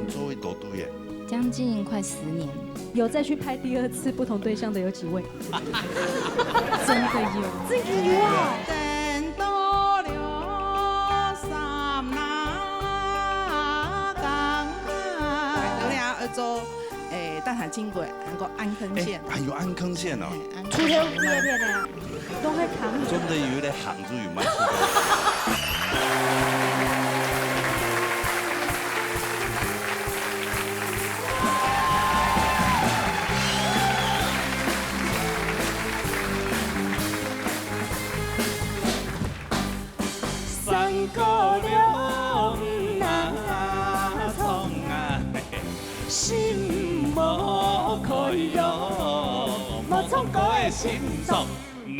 做一大堆耶，将近快10年。有再去拍第2次不同对象的有几位？真的有，真的有啊！等到了三那港我俩做大潭轻轨，韩国安坑线，还有安坑线哦，出条叶片的，都会扛。真的有点行住有卖出。三个了那从啊，心无开哟，无从过的心脏，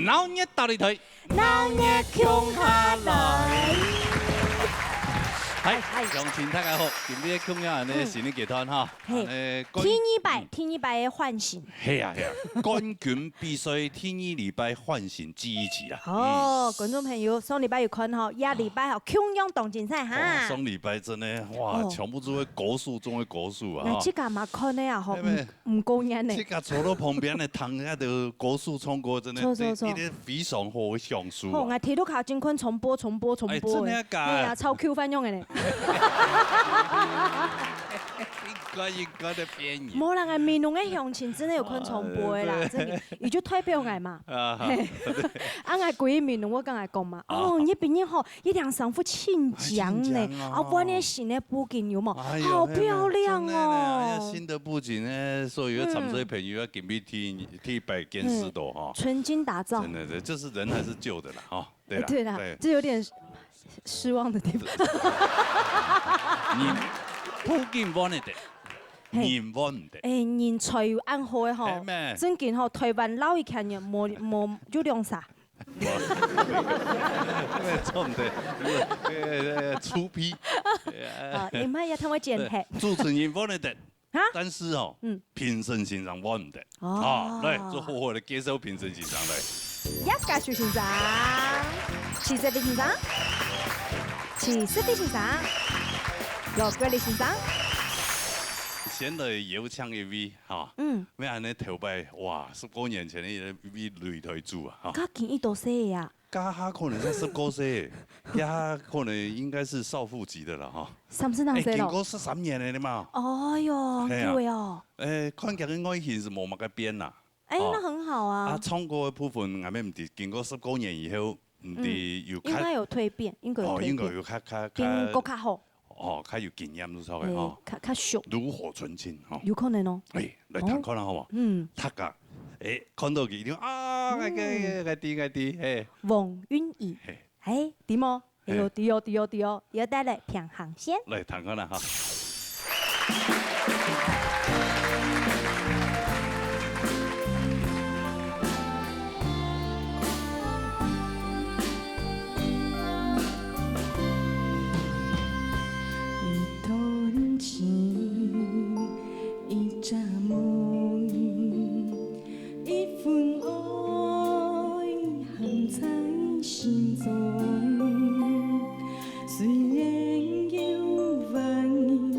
老热倒你腿，老热穷下来。係，鄉親大家好，今日咁樣呢是呢集團哈，天一拜的喚醒。係啊，冠軍必須天一禮拜喚醒記憶集啊。哦，觀眾朋友，上禮拜有看吼，下禮拜吼鏗鏘動競賽哈。上禮拜真的哇，搶不住的果樹中的果樹啊！那這個嘛看的啊吼，唔夠癮呢。這個坐到旁邊的湯下的果樹衝過，真的一啲非常好的享受。我睇到靠金坤重播。真的假？係啊，超 Q 翻用嘅呢。應該的便宜。冇人係面濃嘅鄉親真係有看重播的啦，真嘅，伊就代表我嘛。啊我鬼面濃我剛才講嘛，哦，呢邊呢吼一兩上副慶獎呢，啊，我呢新的布景有冇？好漂亮哦。新的布景呢，所以要參水朋友要準備替百見識多哈。純金打造。真的，就是人還是舊的啦，哈。對啦，這有點失望的地方。布景穩的。人穩唔得，人才有安好嘅吼，真見吼台灣老一看嘅冇有兩啥。錯唔對，粗鄙。你唔係要同我剪黑。主持人穩得，但是哦，評審欣賞穩唔得。啊，來做好好的接受評審欣賞來。一家小欣賞，七色的欣賞，七色的欣賞，六個的欣賞。顯得油腔一味哈，咩安尼頭擺哇，10多年前的一擂台主啊，家見伊多歲呀？家下可能才10多歲，家可能應該是少婦級的了哈。30多歲咯？經過13年了嘛。哎呦，對哦。看起來外形是冇乜個變啦。那很好啊。唱歌的部分，我們唔知經過10多年以後，唔知有應該有蛻變，應該有蛻變。應該有較較好。哦，較有經驗都錯嘅嗬，較熟，爐火純青嗬，有可能哦。來談看啦好冇？他噶，看到佢點啊？個啲，王韻儀，點哦？對哦，要帶來平行線。來談看啦哈。虽然有万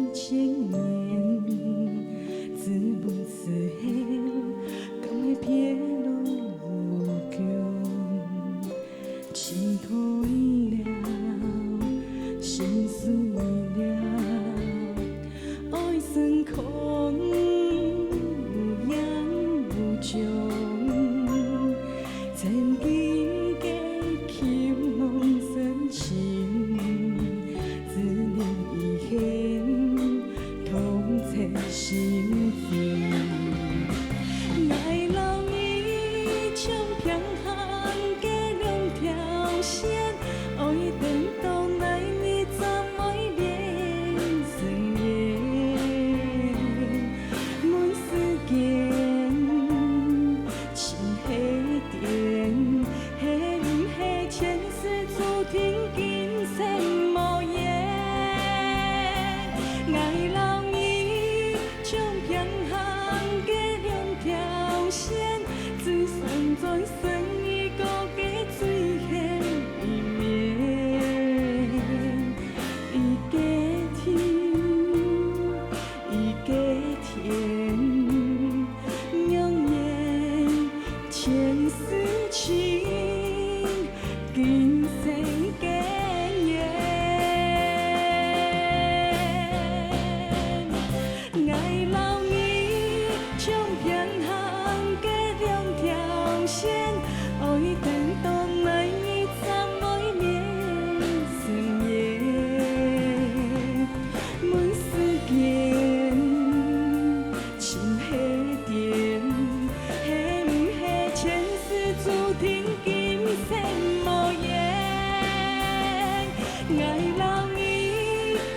爱留伊，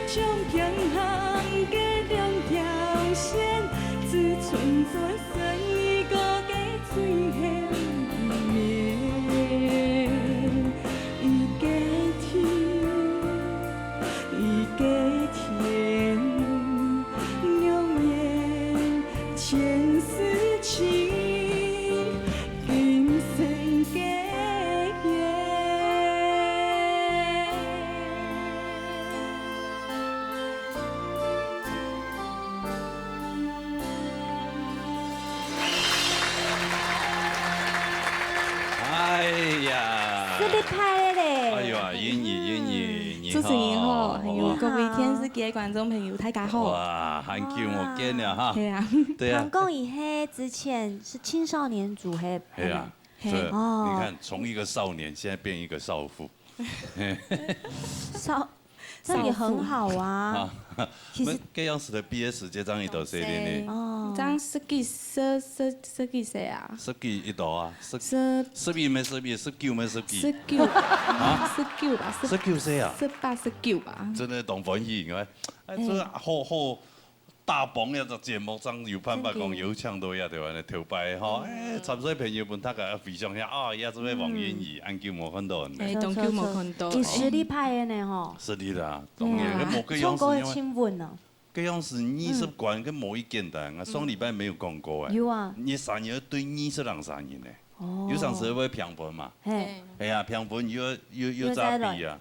将强项加两条线，只存在水果加水现面。伊加甜，伊加甜，永远牵丝情。主持人好，还有各位电视机的观众朋友，大家好。哇，很久没见了哈。对啊。对啊。唐公以黑之前是青少年组黑。对啊。是。哦。你看，从一个少年现在变一个少妇。这也很好啊。其实这样子的毕业时间，张一斗谁的呢？哦。张十几岁啊？19一度啊？11没19没19。19啊？19吧？19岁啊？18、19吧？真的懂翻译，因为这好大鹏呀，这节目上有办法讲有腔都呀，对吧？头摆哈，10岁朋友们大家非常遐啊，也做咩王燕怡，安久冇看到呢。当久冇看到。伊实力派的呢吼。实力啦，当然，跟某个样子因为。亲吻呢。这样子20关跟某一简单啊，上礼拜没有讲过哎。有啊。你3年对20人3人呢？哦。有上次会评分嘛？哎呀，评分又咋比啊？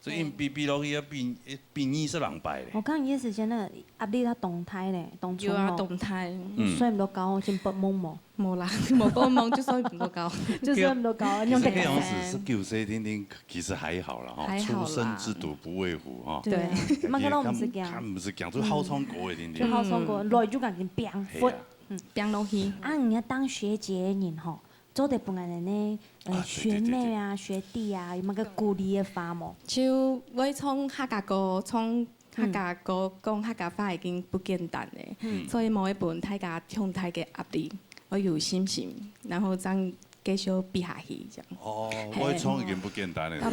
所以比落去要比20人败咧。我讲伊时间那个压力他动态咧，动有啊，动态。所以唔多高，先拔懵冇。冇啦，冇拔懵就所以唔多高。就是唔多高，用这个样子19岁听听其实还好啦哈，初生之犊不畏虎哈。对，乜个都唔是讲。他唔是讲，就好冲过的听听。就好冲过，来就赶紧变分，变落去。啊，人家当学姐人吼。做得本来人呢，学妹啊、学弟啊，有冇个鼓励的话冇？就我从客家歌，从客家歌讲客家话已经不简单嘞，所以某一本大家向大家压力，我有信心，然后这样继续比下去这样。哦，我创已经不简单了。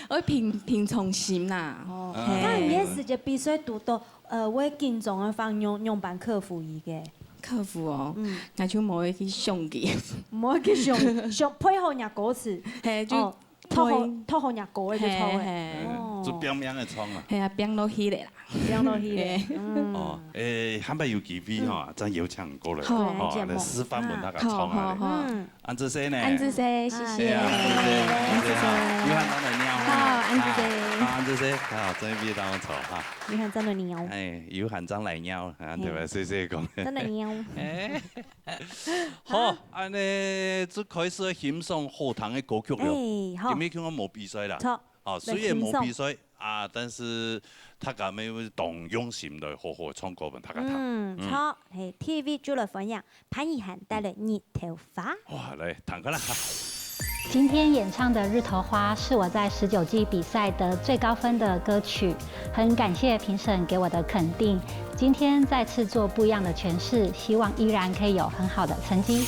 我平从心啦。哦，那你也是就必须读到我紧张的方用办克服伊个。克服哦，那就冇去上去，冇去上配合人歌词，嘿就讨好人歌的就讨就变命的创啊，系啊，变落去咧啦，变落去咧，哦，还没有机会哈，咱有唱过来，好，来示范问大家唱下咧，安子生呢？安子生，谢谢，安子生，约翰当的鸟，好，安子生，安子生，好，这边当我错哈，约翰当的鸟，约翰当来鸟，对吧？谢谢讲，当的鸟，好，安尼就开始欣赏后堂的歌曲了，今日我冇比赛啦，哦，虽然冇比赛啊，但是大家咪會動用心來好好唱歌，問大家聽。錯，係 TV 主來分享，潘以涵帶來《日頭花》。哇，來彈個啦！今天演唱的《日頭花》是我在19季比賽得最高分的歌曲，很感謝評審給我的肯定。今天再次做不一樣的詮釋，希望依然可以有很好的成績。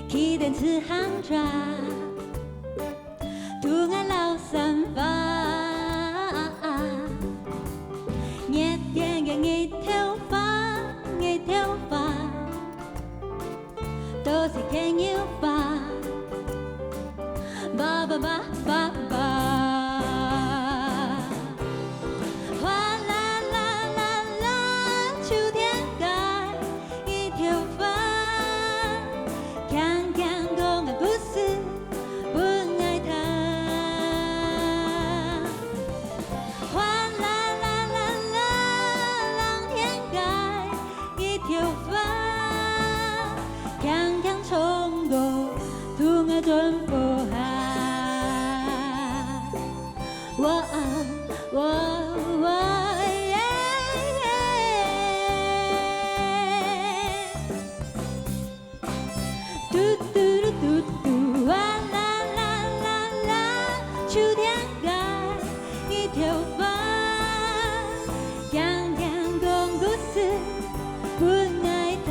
期电磁航转，图案老散发，热点嘅一头发，一头发，都是天有发，爸爸爸爸爸。 准不好，嘟嘟嘟嘟嘟，哇啦啦啦啦，秋天该一条发，强强讲故事，不爱他。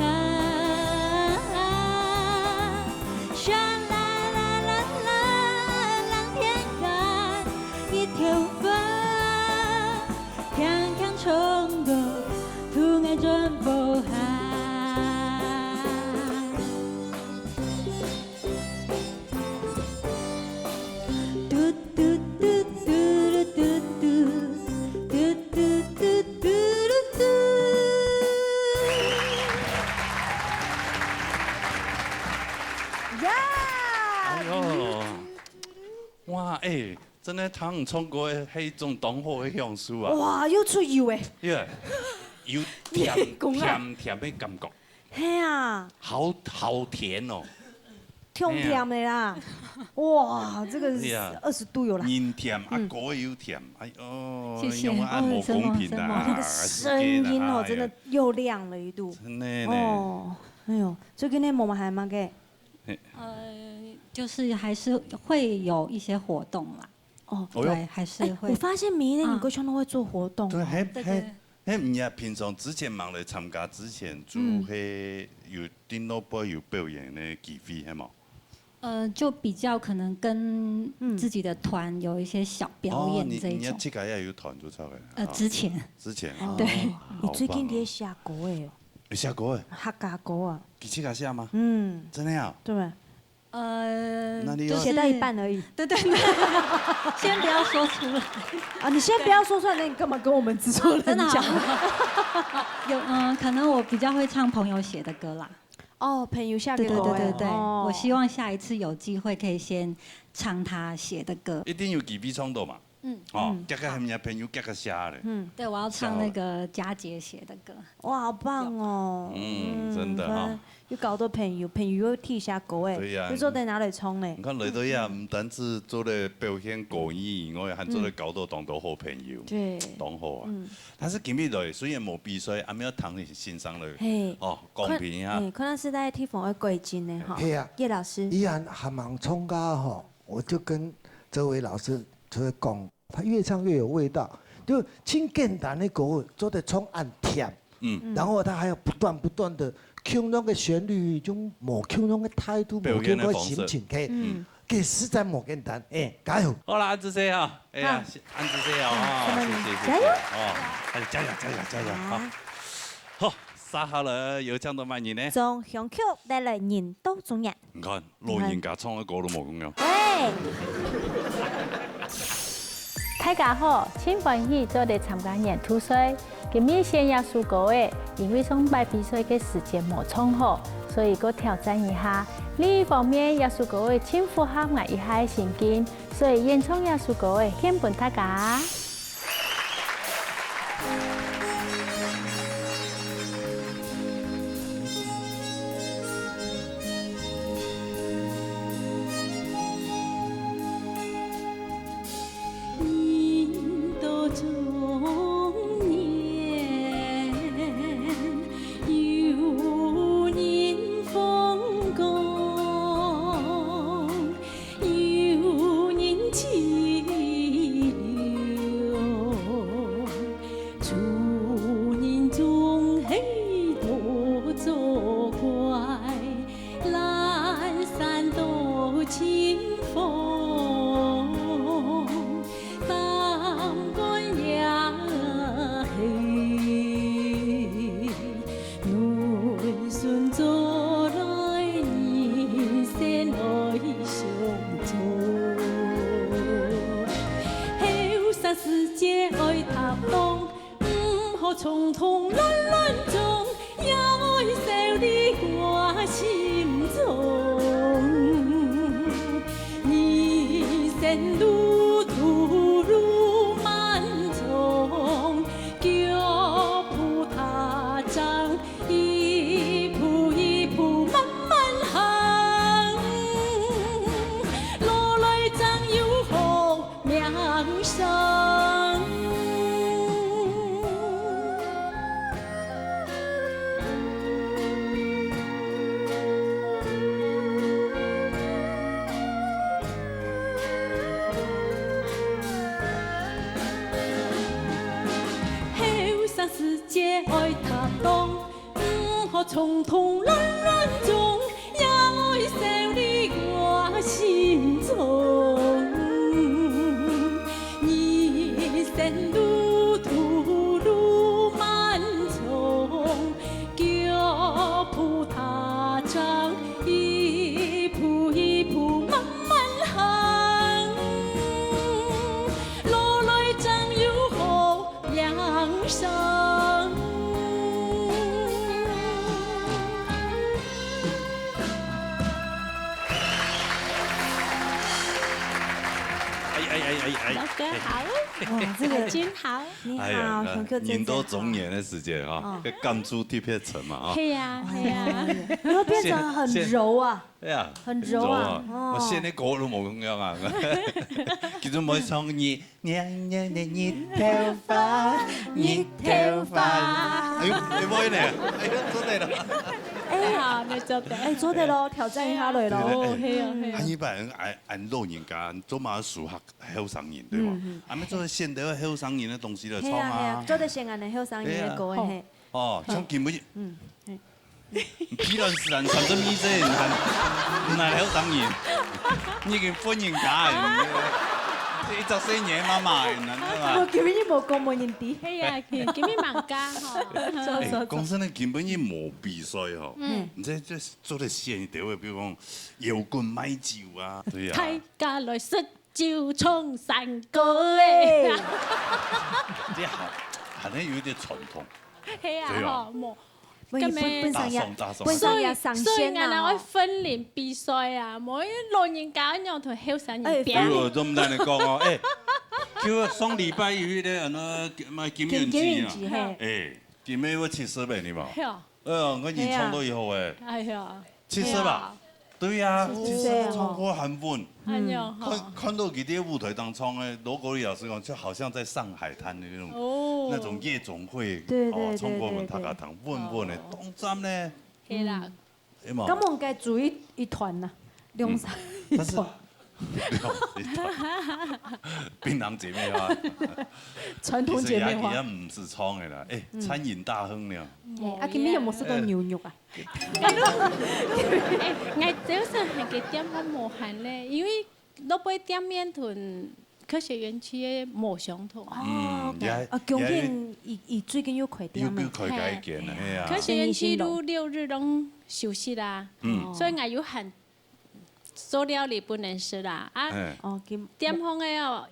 冲过，图爱准不下。嘟嘟嘟嘟嘟嘟嘟嘟嘟嘟嘟嘟。呀！哎呦，哇哎！ 真的汤冲过的迄种东火的향水啊！哇，又出油誒！耶，有甜甜的感覺，係啊，好甜哦，甜甜的啦！哇，這個20度有啦。甜甜啊，果又甜，哎呦，謝謝，因為按摩公平啊，那個聲音哦，真的又亮了一度。真的呢。哦，哎呦，最近呢，我們還蠻嘅。就是還是會有一些活動啦。 哦，對，還是會。我發現每一年你歌唱都會做活動。對，迄唔係平常之前忙嚟參加之前做迄有頂多不有表演的機會係冇？就比較可能跟自己的團有一些小表演這一種。你這個也有團做出來？之前。之前。對。你最近啲寫歌誒？你寫歌誒？客家歌啊？你自己寫嗎？嗯。真的啊？對。就寫到一半而已。對，先不要說出來啊！你先不要說出來，那你幹嘛跟我們製作人講？有可能我比較會唱朋友寫的歌啦。哦，朋友寫嘅歌。對，我希望下一次有機會可以先唱他寫的歌。一定有機會唱到嘛？哦，夾個係咪朋友夾個寫咧？對，我要唱那個佳傑寫的歌。哇，好棒哦！真的哈。 要搞到朋友又替下歌誒，你做在哪裡衝咧？你看嚟到呀，唔單止做咧表現歌藝以外，還做咧搞到當到好朋友，對，當好啊。但是今日來雖然冇比賽，阿咪要談欣賞咧，哦，公平啊。可能是在替馮嘅貴金咧，哈。係啊，葉老師。依然還蠻衝噶吼，我就跟這位老師就會講，他越唱越有味道，就輕簡單的歌做得充暗甜，然後他還要不斷的。 唱那個旋律，種無唱那個態度，無唱那個心情，佢實在冇簡單，加油！好啦，安子姐啊，哎呀，安子姐啊，謝謝，加油！哦，加油！好，撒好了，有唱到乜嘢呢？從鄉曲帶來人都中人。你看老人家唱嘅歌都冇咁樣。喂，大家好，請歡喜做嚟參加演出賽。 今日先要輸歌誒，因為上擺比賽嘅時間冇唱好，所以我挑戰一下。另一方面，要輸歌誒，請符合我一下嘅心境，所以演唱要輸歌誒，獻俾大家。匆匆乱乱中，有一首你我心中。你前路途路漫长，脚步踏张，一步一步慢慢行，路来怎有好名声？世界爱踏动，好匆匆乱乱中，有一首你我心中。你前路途路漫长，脚步踏张，一步一步慢慢行，路来怎有好名声？老哥好，哇，这个真好，你好，熊哥人都中年的时间哈，甘珠地片层嘛啊。是呀是呀，然后变成很柔啊，对啊，很柔啊。我现在歌都冇咁樣啊，叫做冇唱熱娘娘的熱頭髮，熱頭髮。哎呦，你冇呢？哎呦，做對了。哎好，你做的，哎，做得咯，挑战一下嚟咯。係啊係啊。一般人按老人家做嘛熟學後生人對嘛？啊，咪做現代後生人的東西嚟唱啊。做得先安尼後生人的歌嘿。哦，唱根本。批亂是人，甚至咪啫，唔係後生人，已經歡迎假。14年嘛嘛，我根本就冇講冇人哋。係啊，根本盲家嗬。講真咧，根本就冇比賽嗬。唔知即係做得現代嘅，比如講搖滾買酒啊，對啊。大家來食酒唱山歌誒。即係可能有一點傳統。係啊，嗬冇。本身要上線啊！我分年比賽啊，冇老人家樣同後生人比。哎呦，咁唔得你講哦，誒，叫上禮拜有啲人啊，咪金元節啊，誒，金元我70倍你嘛？係啊。我演唱到以後誒。係啊。70吧？對呀，唱過很穩。看到佢啲舞台當中咧，羅國立老師講，就好像在上海灘的那種夜總會，唱過穩，大家彈穩的，當站咧。係啦。咁我應該組一團啊，兩三一團。檳榔姐妹花，傳統姐妹花。其實也唔是唱的啦，誒，餐飲大亨了。啊，今日有冇食到牛肉啊？我早上係幾點我無限咧，因為老杯店面同科學園區嘅冇相同。哦，究竟而最近要開店咩？要開改建啦，係啊。科學園區都6日都休息啦，所以我有限。做料理不能食啦，啊，店方嘅哦，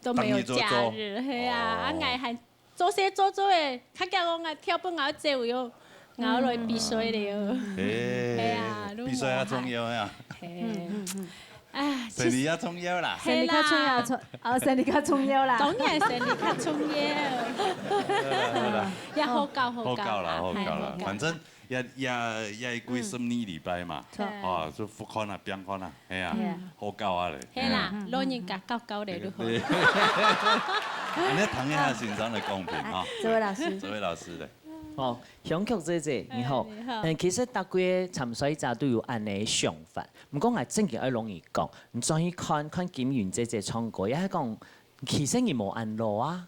都沒有假日，係啊，啊，我係做些做嘅，佢叫我跳舞我做咗，我來比賽了，係啊，比賽也重要呀，啊，勝利也重要啦，勝利較重要，勝利較重要啦，當然勝利較重要，也好教啦，反正。也過12禮拜嘛，哦，就復看啊，變看啊，係啊，好教啊你。係啦，老人家教你都好。你談一下先生嘅公平啊。這位老師。這位老師咧。哦，香曲姐姐你好，其實大家參賽者都有安尼想法，唔講係正經愛容易講，唔再去看金元姐姐唱歌，也係講其實伊無安樂啊，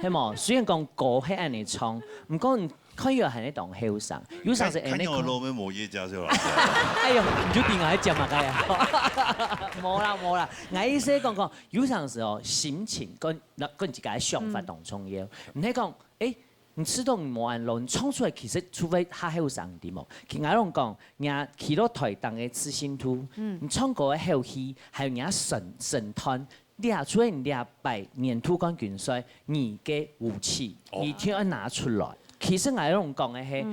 係冇？雖然講歌係安尼唱，唔講。看藥係你當後生，有時是安尼。看我攞咩冇嘢教先啦。哎呦，唔就點解接嘛？佢啊，冇啦。我意思講，有時時候心情跟自己嘅想法當重要。唔係講，你知道唔冇人路，你唱出來其實除非他後生啲冇。其實我講，人企到台當嘅自信度，你唱歌嘅後氣，係人神探。抓出来抓摆粘土冠军赛，你嘅武器，你就要拿出来。其实我用讲的是，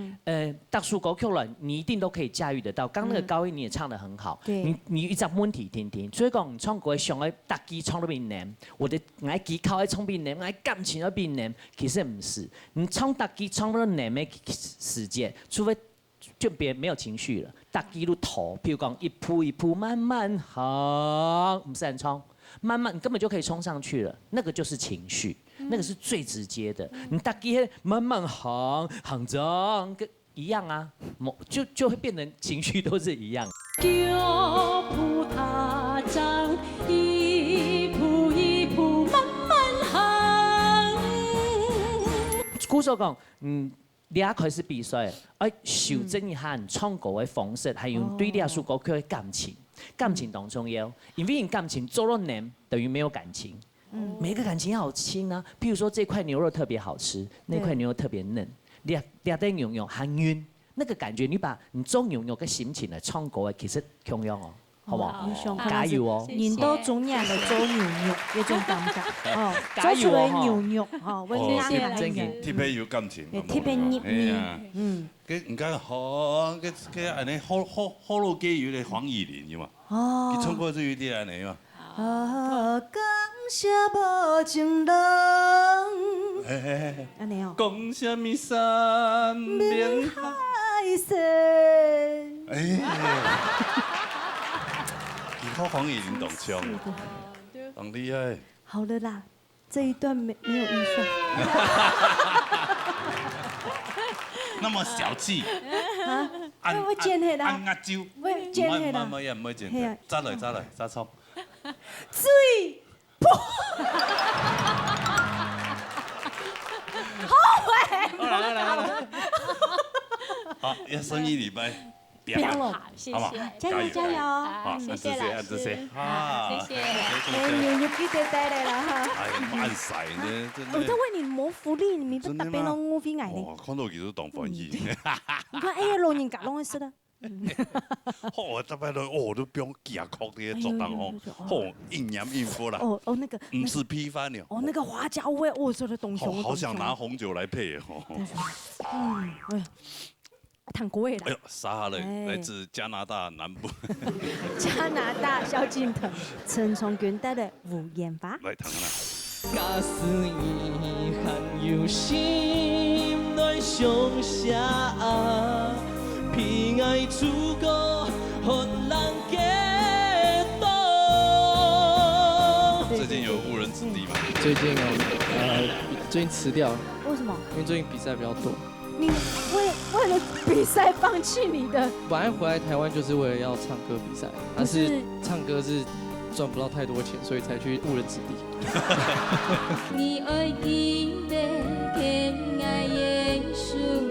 特殊歌曲了，你一定都可以驾驭得到。刚那个高音你也唱得很好，你一直问题听听。所以讲唱歌上爱特技唱得变难，我的爱技巧爱唱变难，爱感情要变难，其实不是。你唱特技唱到难的时间，除非就别没有情绪了，特技都头，譬如讲一步一步慢慢行，不是很唱。慢慢，你根本就可以冲上去了，那个就是情绪，那个是最直接的。你大概慢慢行跟一样啊，就会变成情绪都是一样。脚步踏张，一步一步慢慢行。鼓手讲，你也开始比赛，要修正一下你唱歌的方式，还有对你首歌曲的感情。感情当重要，因为你感情做了难，等于没有感情。每个感情要好亲啊。譬如说这块牛肉特别好吃，那块牛肉特别嫩，两袋牛肉很晕，那个感觉你把你做牛肉嘅心情嚟唱歌嘅，其實重要哦，好唔好？加油哦！人都中意嚟做牛肉，一種感覺哦，加油哦！做出嚟牛肉哦，温暖嘅，特別有感情，特別熱熱。佢唔解好，佢安尼好老機有啲黃義玲嘛，佢唱歌就有啲安尼嘛。感謝無情人，安尼哦。講什麼山面海色？佢靠黃義玲懂唱，很厲害。好了啦，這一段沒有預算。那麼小氣，我剪起啦，按壓招，我剪起啦，唔可以剪，再來，再唱。水破，好會，好，要生意禮拜，不要了，謝好嘛，謝，加油加油，好，謝謝，謝謝，好，謝謝。牛肉記得帶嚟啦哈。哎，慢晒呢，真我在為你謀福利，你不特別攏我飛捱的。哇，看到佢都當翻譯。你看，哎呀，老人家攏會識的。好，特別都都變假曲啲作當哦，好應驗應付啦。哦，那個，唔是批翻了。哦，那個花椒味，我說的東西。好想拿紅酒來配哦。哎呀，談國味啦。哎呦，殺了，來自加拿大南部。加拿大蕭敬騰、陳松軍帶的無言法。來談啦。假使遺憾有心內上下。偏愛出國，讓人感動。最近有誤人子弟嗎？最近最近辭掉了。為什麼？因為最近比賽比較多。你為了比賽放棄你的？本來回來台灣就是為了要唱歌比賽，但是唱歌是賺不到太多錢，所以才去誤人子弟。你愛記得偏愛耶穌。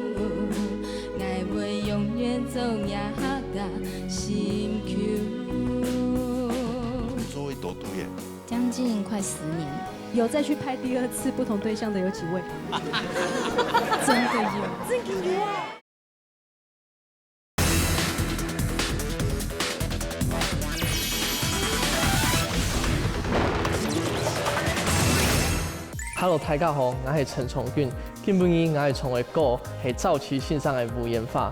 永遠走呀個心作為多讀耶，將近快10年。有再去拍第2次不同對象的有幾位？真的有，真的有。Hello， 大家好，我係陳松軍。今晡日我係從嘅歌係早期線上嘅無言法。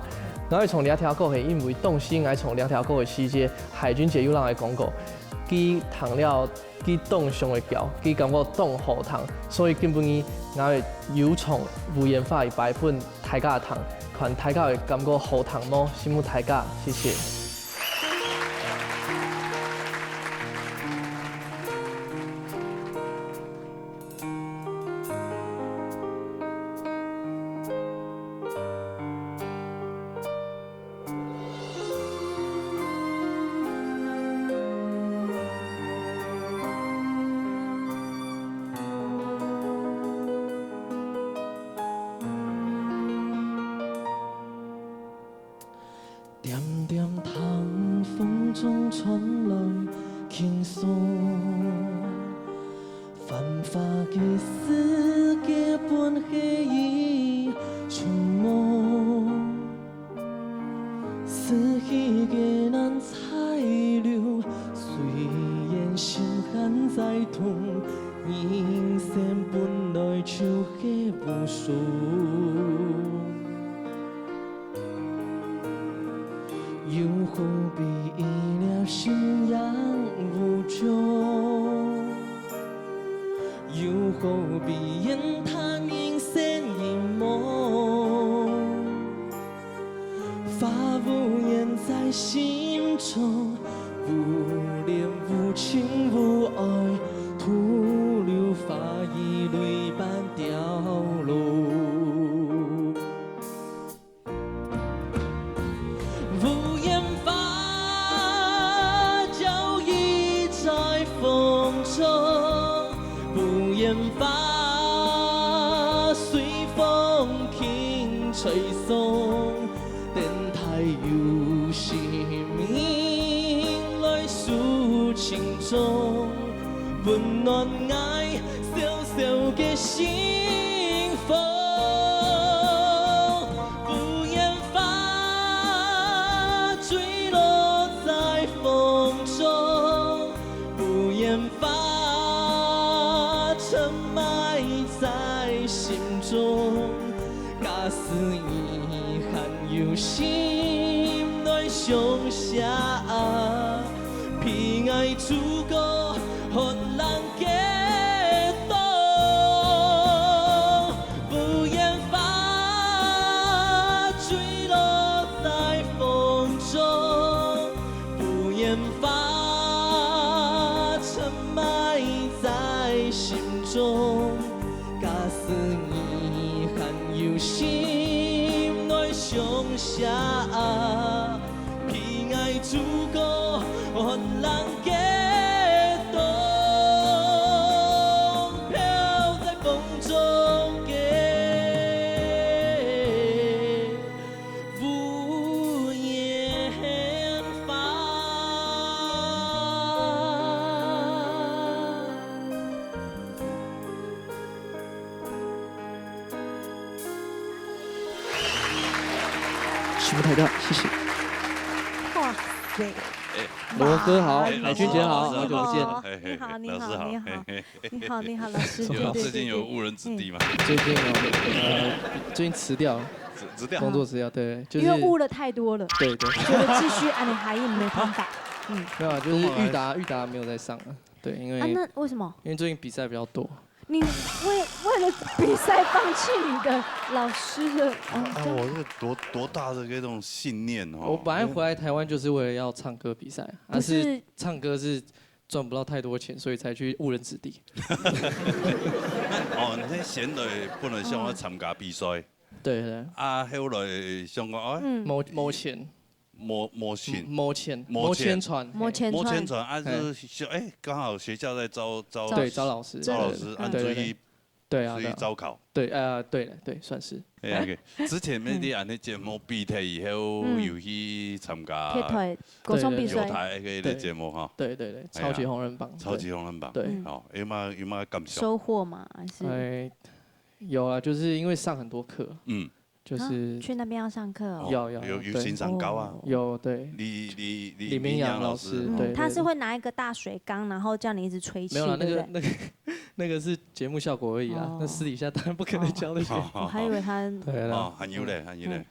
我係從兩條歌係因為動心，我係從兩條歌嘅細節，海軍姐有人嚟講過，佢談了佢動上嘅調，佢感覺動好聽，所以今晡日我係有從無言法嘅版本大家聽，看大家會感覺好聽麼？羨慕大家，謝謝。在痛，人生本来就是无数。又何必依了信仰无助？又何必言他人生一梦？发无言在心中，无恋无情无爱，徒留发以泪般掉落。无言法交溢在风中，无言法随风轻吹送，电台有心音来诉情衷，温暖爱小小的幸福。无言法坠落在风中，无言法沉埋在心中，假使遗憾有心内上下，偏爱足够予人解冻。无言法坠落在风中，无言法沉埋在心中，假使遗憾有心内上下，偏爱足够予人解冻，飘在风中的无言法。曲目太大，谢谢。哇塞！罗哥好，哎海君姐好，老师好久不见。你好，你好，老师好你好嘿嘿，你好，你好，老师。对对最近有对误人子弟吗？最近最近辞掉了，辞掉工作辞掉，对，就是因为悟了太多了，对对，觉得继续按你海印没办法。嗯，没有啊，就是裕达没有在上了，对，因为那为什么？因为最近比赛比较多。你为了比赛放弃你的老师的？我是多大的这种信念哦！我本来回来台湾就是为了要唱歌比赛，但是唱歌是赚不到太多钱，所以才去误人子弟。哦，你闲来不能想要参加比赛。对对。啊，后来想讲哦，摸钱。摸钱船啊，就是刚好学校在招老师，按注意对啊，招考，对对，算是。之前那啲按啲节目比赛以后，有去参加歌唱比赛，有台嘅节目哈，对，超级红人榜，对，哦，有冇感受？收获嘛，还是？有啊，就是因为上很多课，就是去那边要上课哦，有欣赏高啊，有对，李明阳老师，对，他是会拿一个大水缸，然后叫你一直吹气，没有啦，那个是节目效果而已啦，那私底下当然不可能教那些，我还以为他对啦，还有嘞，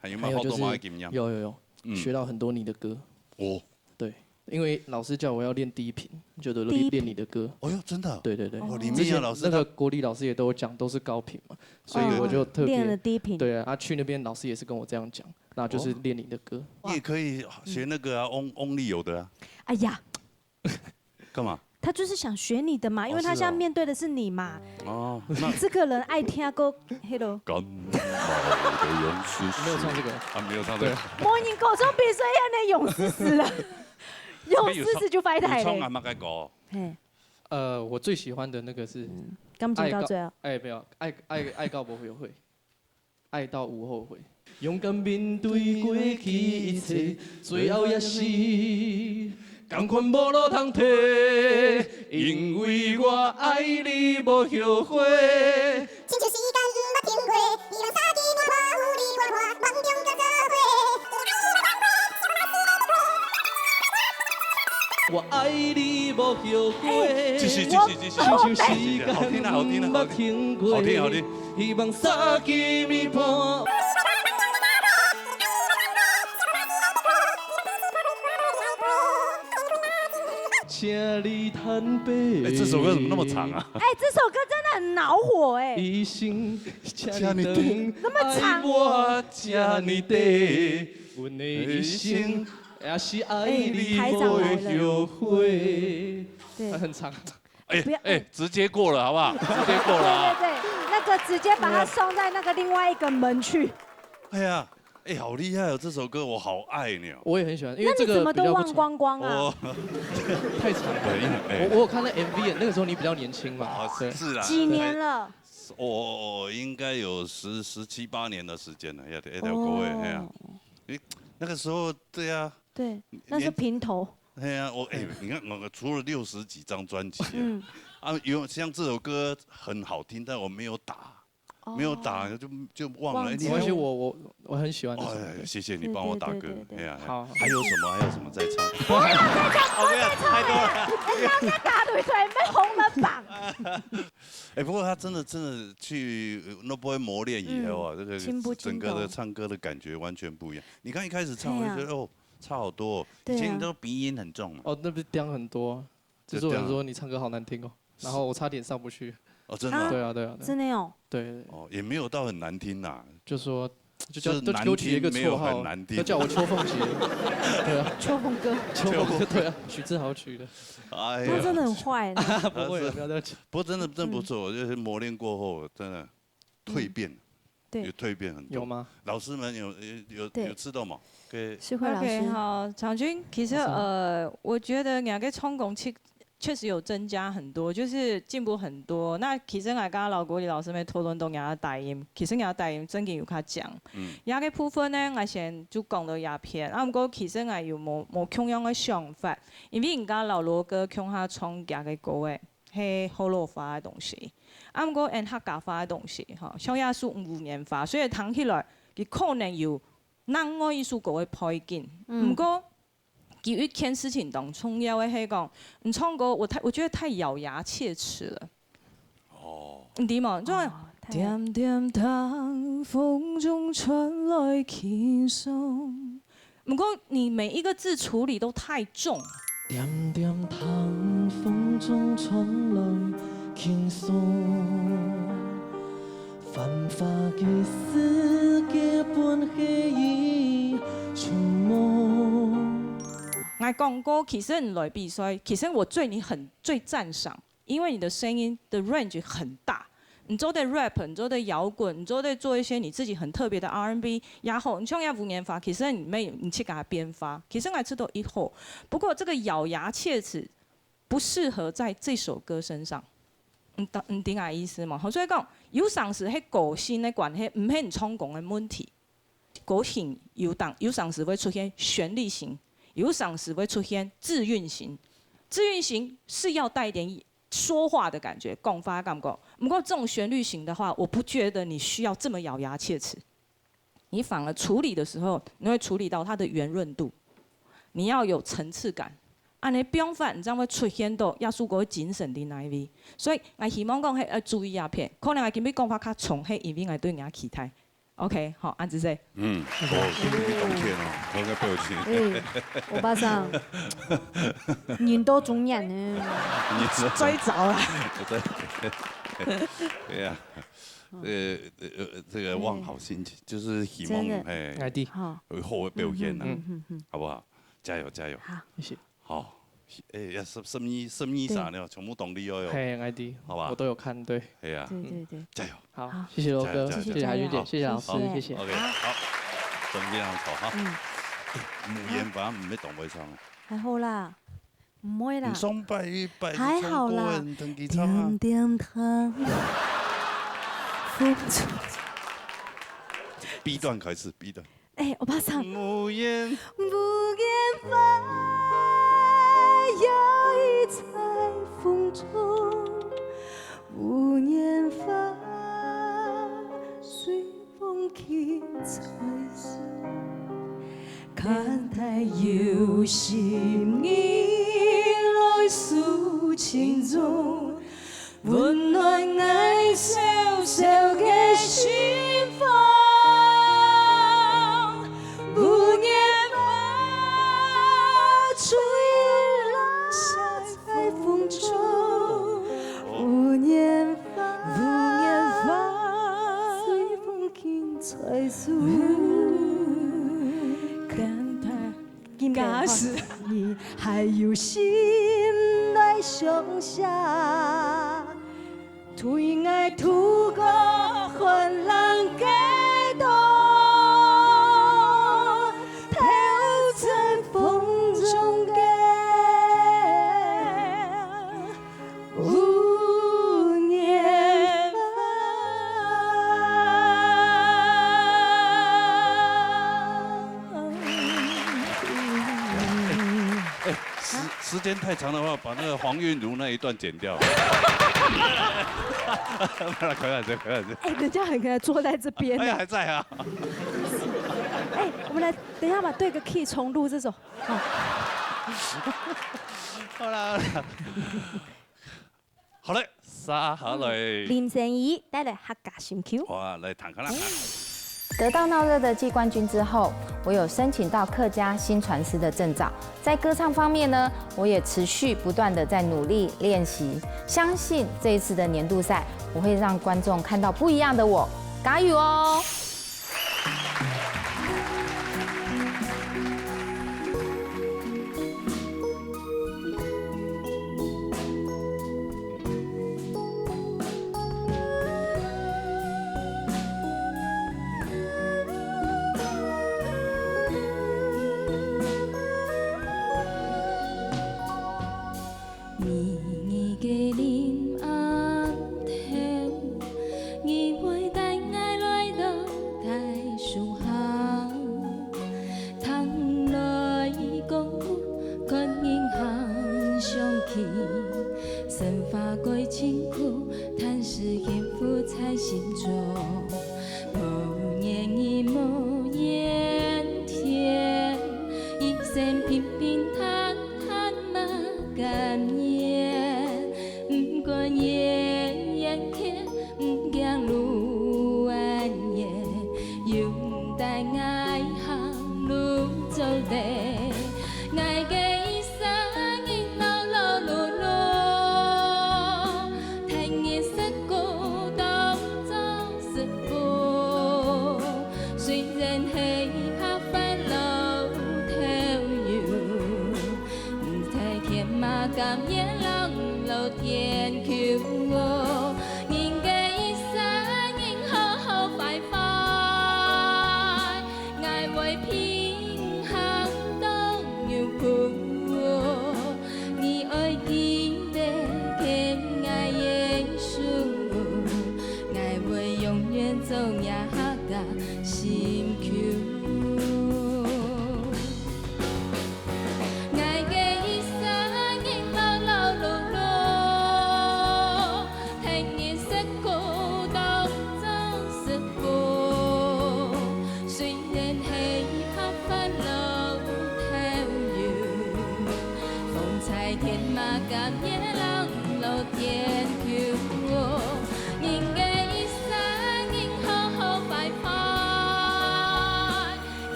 还有好多嘛经验，有，学到很多你的歌，哦，对。因为老师叫我要练低频，就得练你的歌。哦哟，真的？对。李明阳老师那个国立老师也都有讲，都是高频嘛，所以我就特别练了低频。对啊，去那边老师也是跟我这样讲，那就是练你的歌。你也可以学那个啊，翁立友的啊。哎呀，干嘛？他就是想学你的嘛，因为他现在面对的是你嘛。哦，这个人爱听歌，Hello。没有唱这个啊，没有唱这个。模拟歌唱比赛要那勇士死了。用四次就摆台嘞。我最喜欢的那个是感情到最后。没有，爱到无后悔，爱到无后悔。勇敢面对过去一切，最后也是同款无路通退，因为我爱你无后悔。亲像时间毋捌停过，伊往三更半晡有你看我，梦中就做伙。我爱你无后悔。继续，好听啊，好听啊，好听，好听。希望早见面伴。请你坦白。这首歌怎么那么长啊？这首歌真的很恼火一心请你等，那么长。我请你等，我的一生也是爱你无后悔。对，很长。直接过了好不好？直接过了。对，那个直接把它送在那个另外一个门去。哎呀。好厉害哦！这首歌我好爱你哦。我也很喜欢，因为这个比较不长。那你怎么都忘光光啊？太长了。我有看那 MV， 那个时候你比较年轻嘛。是啦。几年了？我应该有17、18年的时间了，要条歌哎呀。那个时候对呀。对，那是平头。哎呀，你看我出了60几张专辑有像这首歌很好听，但我没有打。没有打就忘了。没关系，我很喜欢。谢谢你帮我打歌。哎呀，好。还有什么在唱？不要再唱，不要再唱，太多了。人家在打对腿，被红了榜。不过他真的去那波磨练以后啊，这个整个的唱歌的感觉完全不一样。你刚一开始唱，我就觉得差好多。以前都鼻音很重嘛。那不是刁很多。制作人说你唱歌好难听哦，然后我差点上不去。真的？对啊，真的哦。对。也没有到很难听呐，就说就给我取一个绰号，都叫我秋凤姐。对啊，秋凤哥。秋凤哥，对啊，许志豪取的。他真的很坏。不会，不要再讲。不过真不错，就是磨练过后真的蜕变，有蜕变很多。有吗？老师们有知道吗？是会老师。好，长君，其实我觉得两个冲拱确实有增加很多，就是进步很多。那其实我刚刚老国里老师们讨论到牙大音，其实牙大音真嘅有較講。牙嘅部分呢，我先就講到鴉片。啊，不過其實我有冇同樣嘅想法，因為人家老羅哥向下創牙嘅歌嘅係好老化嘅東西，啊不過係客家化嘅東西，嚇，像也屬5年化，所以聽起來佢可能有另外一首歌嘅配件，不過。有一件事情當重要的係講，你唱歌我覺得太咬牙切齒了。你點啊？就係點點糖，風中傳來輕鬆。不過你每一個字處理都太重。點點糖，風中傳來輕鬆，繁華嘅世界本係一場夢。我講歌其實你來比賽，其實我對你最讚賞，因為你的聲音的 range 很大，你做的 rap， 你做的搖滾，你做的做一些你自己很特別的 R&B， 然後你像要5年法，其實你去給它編發，其實我知道以後，不過這個咬牙切齒不適合在這首歌身上，你點解意思嘛？所以講有時是喺個性的關係，唔係你唱功的問題，個性有時會出現旋律型。有時是會出現自韻型，自韻型是要帶一點說話的感覺，講法感覺。不過這種旋律型的話，我不覺得你需要這麼咬牙切齒，你反而處理的時候，你會處理到它的圓潤度，你要有層次感。按你標法，你才會出現到耶穌嗰精神的那一位。所以我希望講係要注意鴉片，可能我今日講法較重，係因為我對人家期待。OK， 好，安子姐。聽你講天哦，我應該不要聽。歐巴桑，年多種人呢，追走啦。對呀，這個望好心情，就是希望會好嘅表現啊，好不好？加油加油！好，謝謝。好。要什麼啥呢？全部懂你哦。嘿 ，ID， 好吧，我都有看，對。係啊，對，加油！好，謝謝羅哥，謝謝海君姐，謝謝老師，謝謝。 OK， 好，真非常好哈。無言法唔係當會唱啊。還好啦，唔會啦。唔送拜還好啦。點點糖，風中。B 段開始 ，B 段。歐巴桑。無言法。 摇曳在风中，5年发，随风去吹送，看待有心意。温暖我小小的心房。无言发吹在风中，无言发随风轻吹诉。假使你还有心来相写，推爱渡过寒冷的冬，飘在风中的无言时间太长的话，把那个黄韵如那一段剪掉。开玩笑，开玩笑。哎，人家很可能坐在这边呢。哎，还在啊。哎，我们来等一下吧，对个 key 重录这首。好啦，好嘞，沙下嚟。林成怡帶嚟客家心 Q。哇，嚟彈下啦。得到闹热的季冠军之后，我有申请到客家新传师的证照。在歌唱方面呢，我也持续不断的在努力练习。相信这一次的年度赛，我会让观众看到不一样的我，加油哦！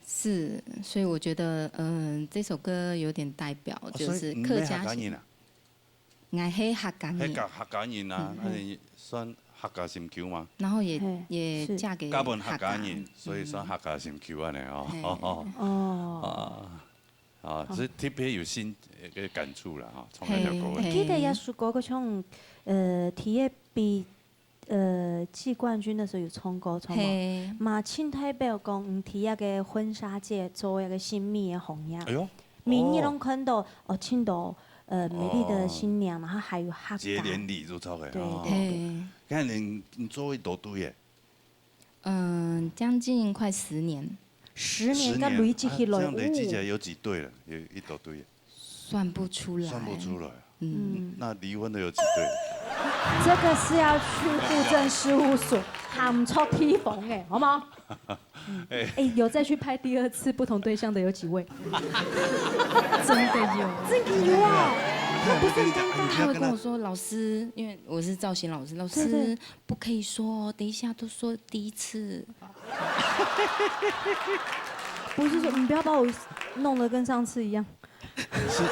是，所以我觉得，这首歌有点代表，就是客家心。我是客家人。客家人啊，那算客家心 Q 吗？然后也嫁给家本客家人，所以算客家心 Q 啊，你哦。啊，所以特别有新嘅感触啦，哈，唱呢首歌。記得一首歌嗰種，提嘅比季冠军的时候有冲过冲无？嘛，请代表讲，提那个婚纱节做那个新密的红呀。哎呦，明年拢看到青岛美丽的新娘，然后还有哈接连理入超的。对对。看你做一多堆耶。将近快10年。10年，那累积起来，这样累积起来有几对了？有一多堆。算不出来。算不出来。那离婚的有几对？这个是要去户政事务所喊出批缝哎，好吗？有再去拍第2次不同对象的有几位？真的有啊！他不是很尴尬，他会跟我说：“老师，因为我是造型老师，老师不可以说，等一下都说第1次。”不是说你不要把我弄得跟上次一样。是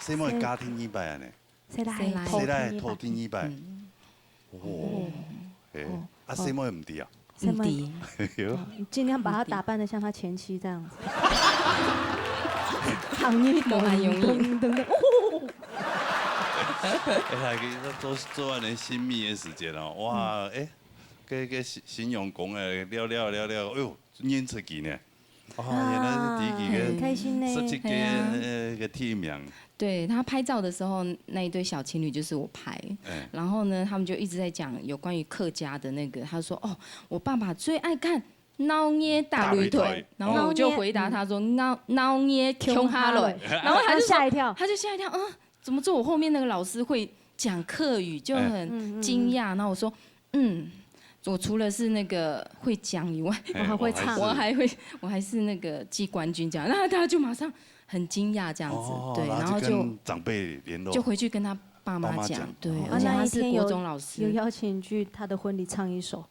谁么家庭意外啊呢？谁来偷听意外？哦，谁么唔对啊？唔对。尽量把他打扮得像他前妻这样子。行业都很容易。做完年新密的时间哦，哇，个新用工诶，聊，哎呦，演出去呢。原来是第一个开心呢，17个team名。对他拍照的时候，那一对小情侣就是我拍，然后呢，他们就一直在讲有关于客家的那个，他说我爸爸最爱看捞捏大驴腿，然后我就回答他说捞捏穷哈雷，然后他就吓一跳，怎么做我后面那个老师会讲客语，就很惊讶，然后我说我除了是那个会讲以外，我还会唱，我还是那个季冠军这样，那他就马上很惊讶这样子，对，然后就长辈联络，就回去跟他爸妈讲，对，而且他是国中老师，有邀请你去他的婚礼唱一首，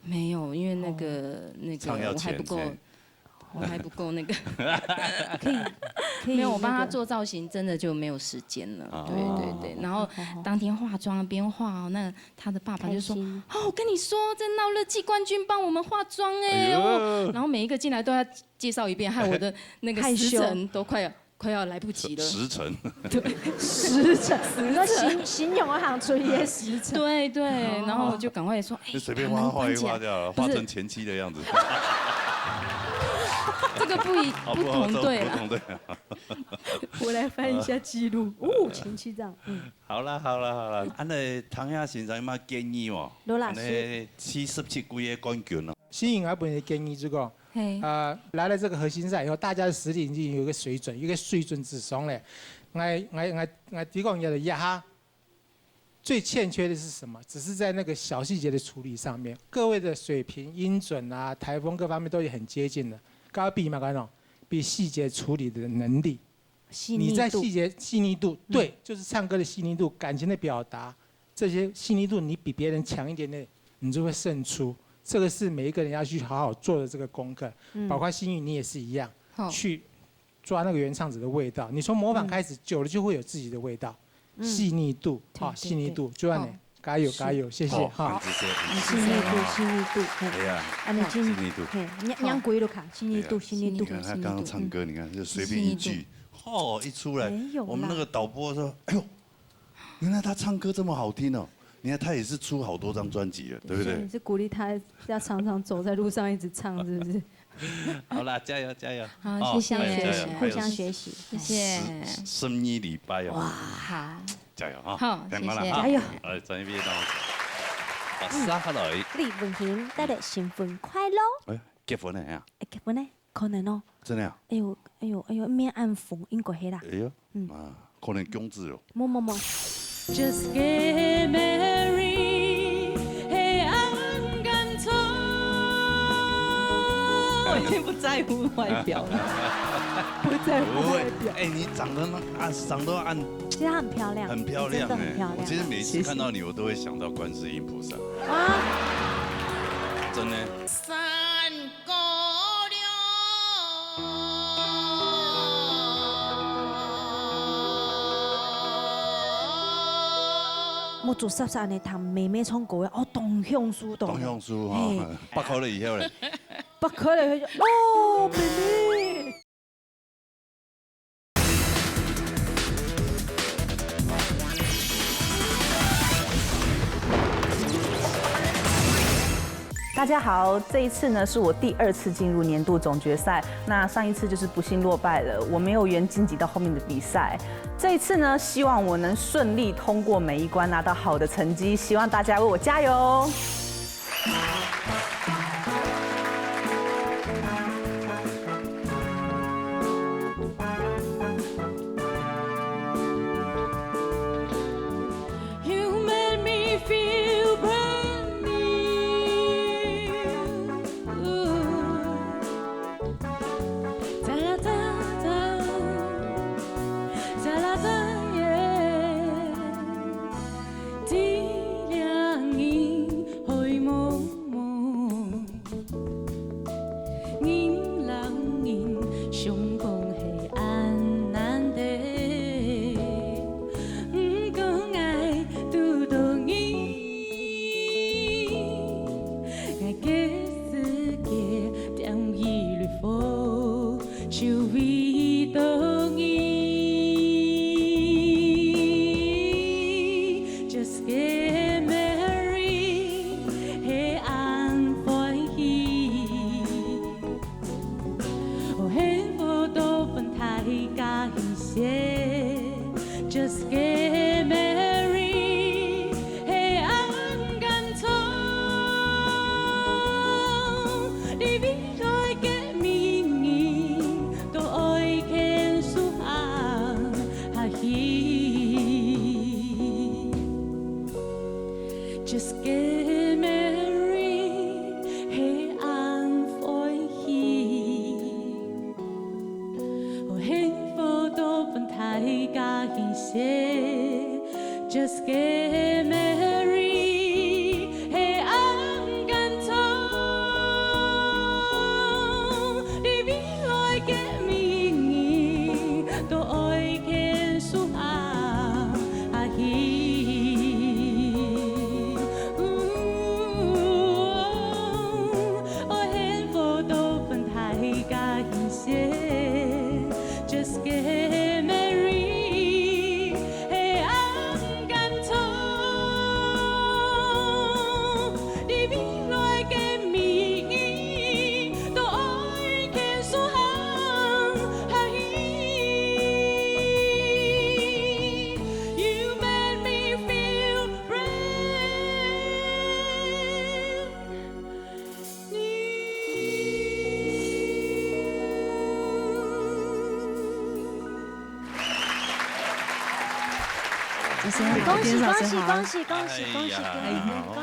没有，因为那个我还不够那个，可以，没有，我帮他做造型，真的就没有时间了。对，然后当天化妆边化，那他的爸爸就说：“我跟你说，这闹热季冠军帮我们化妆哎。”然后每一个进来都要介绍一遍，害我的那个时辰都快要来不及了。时辰。对，时辰，你说形容一行吹耶时辰。对，然后我就赶快说：“随便画一画掉了，画成前妻的样子。”这个不同队啦。我来翻一下记录，前期这样。好了，安尼唐亚先生嘛建议哦，安尼47几个冠军哦。新颖而本的建议这个，来了这个核心赛以后，大家的实力已经有一个水准，一个水准之上嘞。我提供一个哈，最欠缺的是什么？只是在那个小细节的处理上面，各位的水平、音准啊、台风各方面都很接近的。高比嘛，比细节处理的能力，你在细节细腻度，对，就是唱歌的细腻度、感情的表达，这些细腻度你比别人强一点点，你就会胜出。这个是每一个人要去好好做的这个功课，包括心语你也是一样，去抓那个原唱者的味道。你从模仿开始，久了就会有自己的味道，细腻度，细腻度，就让你。加油，谢谢哈！细腻度，对呀，细腻度，娘鬼都卡，细腻度。你看他刚刚唱歌，你看就随便一句，一出来，我们那个导播说，哎呦，原来他唱歌这么好听哦！你看他也是出好多张专辑了，对不对？你是鼓励他要常常走在路上一直唱，是不是？好啦，加油！好，谢谢，互相学习，谢谢。生日礼拜哦，哇，好。加油啊！好，谢谢，加油！咱毕业到，生下来。李文婷带来新婚快乐。结婚了呀？结婚呢？可能哦。真的呀？哎呦，面暗风应该黑啦。哎呦，可能公子哦。么。Just get married， 黑暗感痛。我已经不在乎外表了，不在乎外表。你长得暗。其实她很漂亮，很漂亮，真的很漂亮。我其实每次看到你，我都会想到观世音菩萨。真的。三姑娘，我做13年堂妹妹唱歌的，董向书哈，8考了以后嘞，8考了以后，妹妹。大家好，这一次呢是我第2次进入年度总决赛。那上一次就是不幸落败了，我没有缘晋级到后面的比赛。这一次呢，希望我能顺利通过每一关，拿到好的成绩。希望大家为我加油。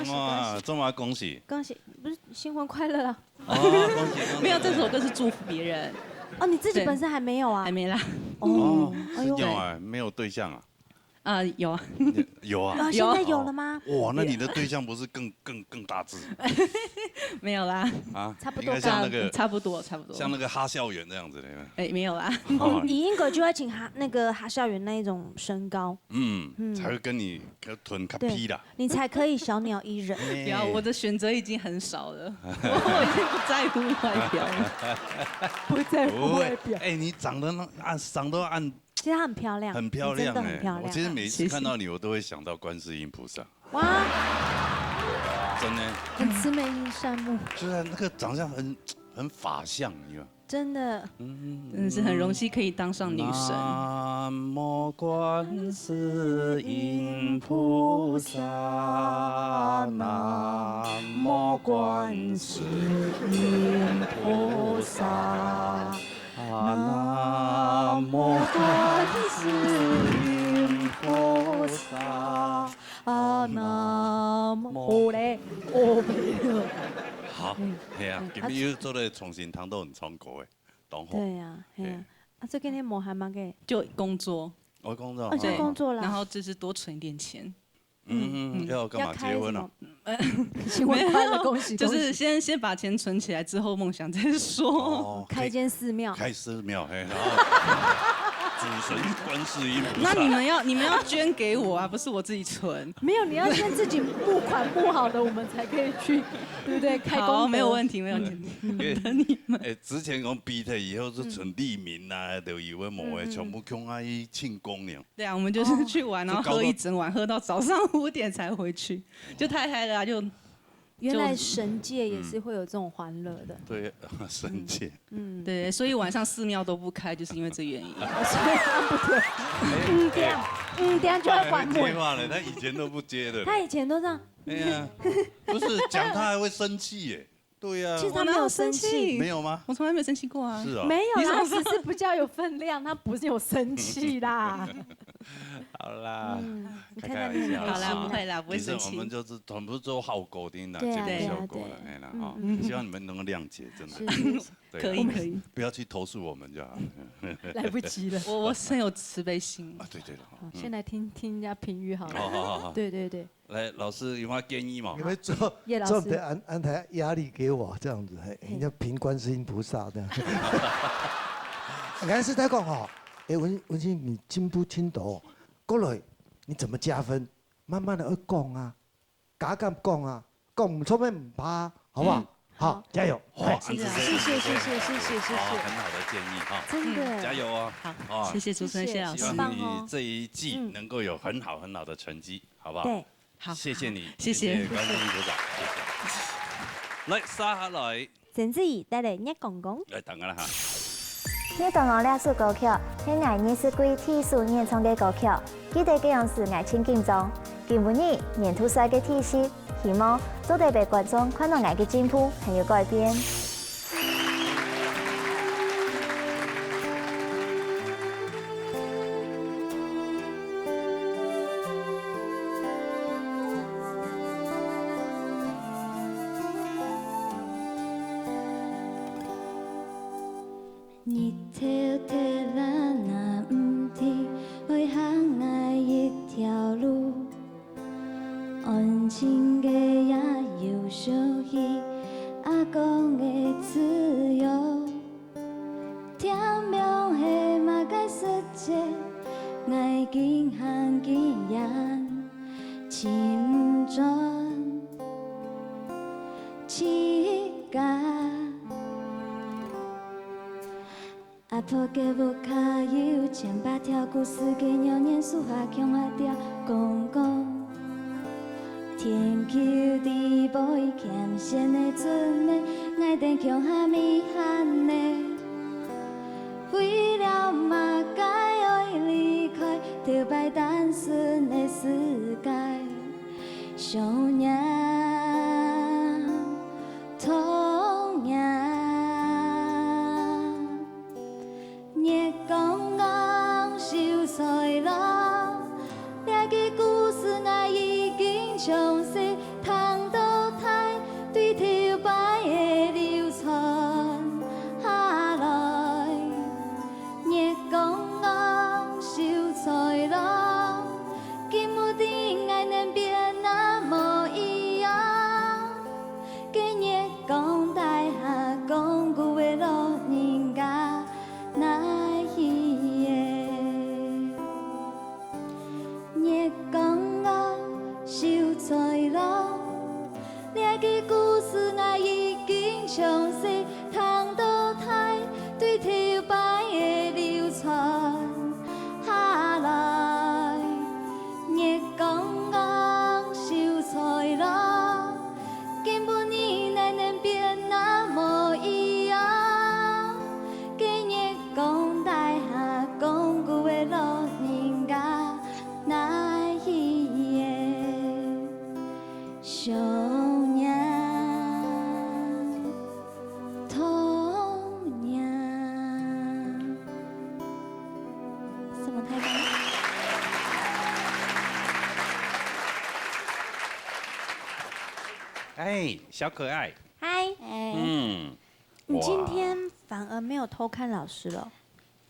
哇，这么恭喜！恭喜，不是新婚快乐啊！恭喜！没有，这首歌是祝福别人。哦，你自己本身还没有啊？还没啦。哦，有啊，没有对象啊？有啊。有啊。现在有了吗？哇，那你的对象不是更大只？没有啦。啊，差不多。像那个差不多。像那个哈校园这样子的。没有啦。你英格就会请那个哈校园那一种身高，才会跟你臀卡劈啦，你才可以小鸟依人。不要，我的选择已经很少了，我已经不在乎外表了，不在乎外表。哎，你长得按。其实她很漂亮，很漂亮，真的很漂亮。我其实每一次看到你，我都会想到观世音菩萨。哇，真的。很慈眉善目。就是那个长相很法相，你知道。真的。真的是很荣幸可以当上女神。南无观世音菩萨，南无观世音菩萨。南无观世音菩萨，南无嘞，好，系啊，今日又做了重新堂都很唱歌诶，当好。对呀，系啊，这今天冇还蛮给，就工作。我工作。就工作了。然后就是多存一点钱。要干嘛？结婚了？新婚快乐，恭喜！就是先把钱存起来，之后梦想再说。开一间寺庙。开寺庙，然后主神观世音菩萨。那你们要捐给我啊，不是我自己存。没有，你要先自己募款募好的，我们才可以去，对不对？开工。没有问题，没有问题。等你们。之前讲比赛以后是存利民啊，就以为某位全部穷阿姨庆功呢。对啊，我们就是去玩，然后喝一整晚，喝到早上5点才回去，就太嗨了啊，就原来神界也是会有这种欢乐的。对，神界。对，所以晚上寺庙都不开，就是因为这原因。点就会关门。了，他以前都不接的。他以前都这样。哎呀，不是讲他还会生气耶。对呀，其实他没有生气，没有吗？我从来没有生气过啊。是啊，没有，他只是比较有分量，他不是有生气啦。好啦，开玩笑，好啦，不会啦，不会生气。其实我们就是全部都好沟通的，节目效果了，哎啦哈，希望你们能够谅解，真的。可以，不要去投诉我们就好。来不及了，我很有慈悲心啊，对的。先来听人家评语好了。好。对。来，老师有没有建议嘛？你们专门安排压力给我这样子，人家评观世音菩萨这样。俺是在讲哦，文心你进步挺多，过来你怎么加分？慢慢的去讲啊，敢讲啊，讲唔出咩唔怕，好不好？好，加油！谢谢。很好的建议哈，真的，加油哦！好，谢谢主持人，谢谢老师，希望你这一季能够有很好的成绩，好不好？对。好，谢谢你，谢谢观众鼓掌，谢谢。来，沙下来。陈志怡带来热公公。来，等下啦哈。你同我俩是歌曲，係愛二十幾體數演唱嘅歌曲，記得嘅樣是愛情緊張。今年年初賽嘅體系，希望做得俾觀眾看到愛嘅進步，還有改變。日頭睇啦，若唔知會行愛一條路，安靜嘅也有屬於阿公嘅自由。天亮係馬街世界，愛經行經人，青春乞丐。阿婆嘅木卡有100條故事，嘅牛年數下強阿條公公。天橋地背欠線的船的，愛定強下咪喊的。為了馬街愛離開，就擺單純的世界。小鳥童年。月光光秀才郎，這個故事我已經詳細通到台，對頭擺的流傳下來。月光光秀才郎，今無定愛能變那麼一樣，給月光大下講古的老人家。月光光秀才郎，這個故事我已經詳細通到台，對頭擺的流傳下來。月光光秀才郎，根本你哪能變那麼一樣？講大下講古的老人家，那一夜小娘童娘，什麼太高？哎，小可愛。嗨。你今天反而沒有偷看老師了。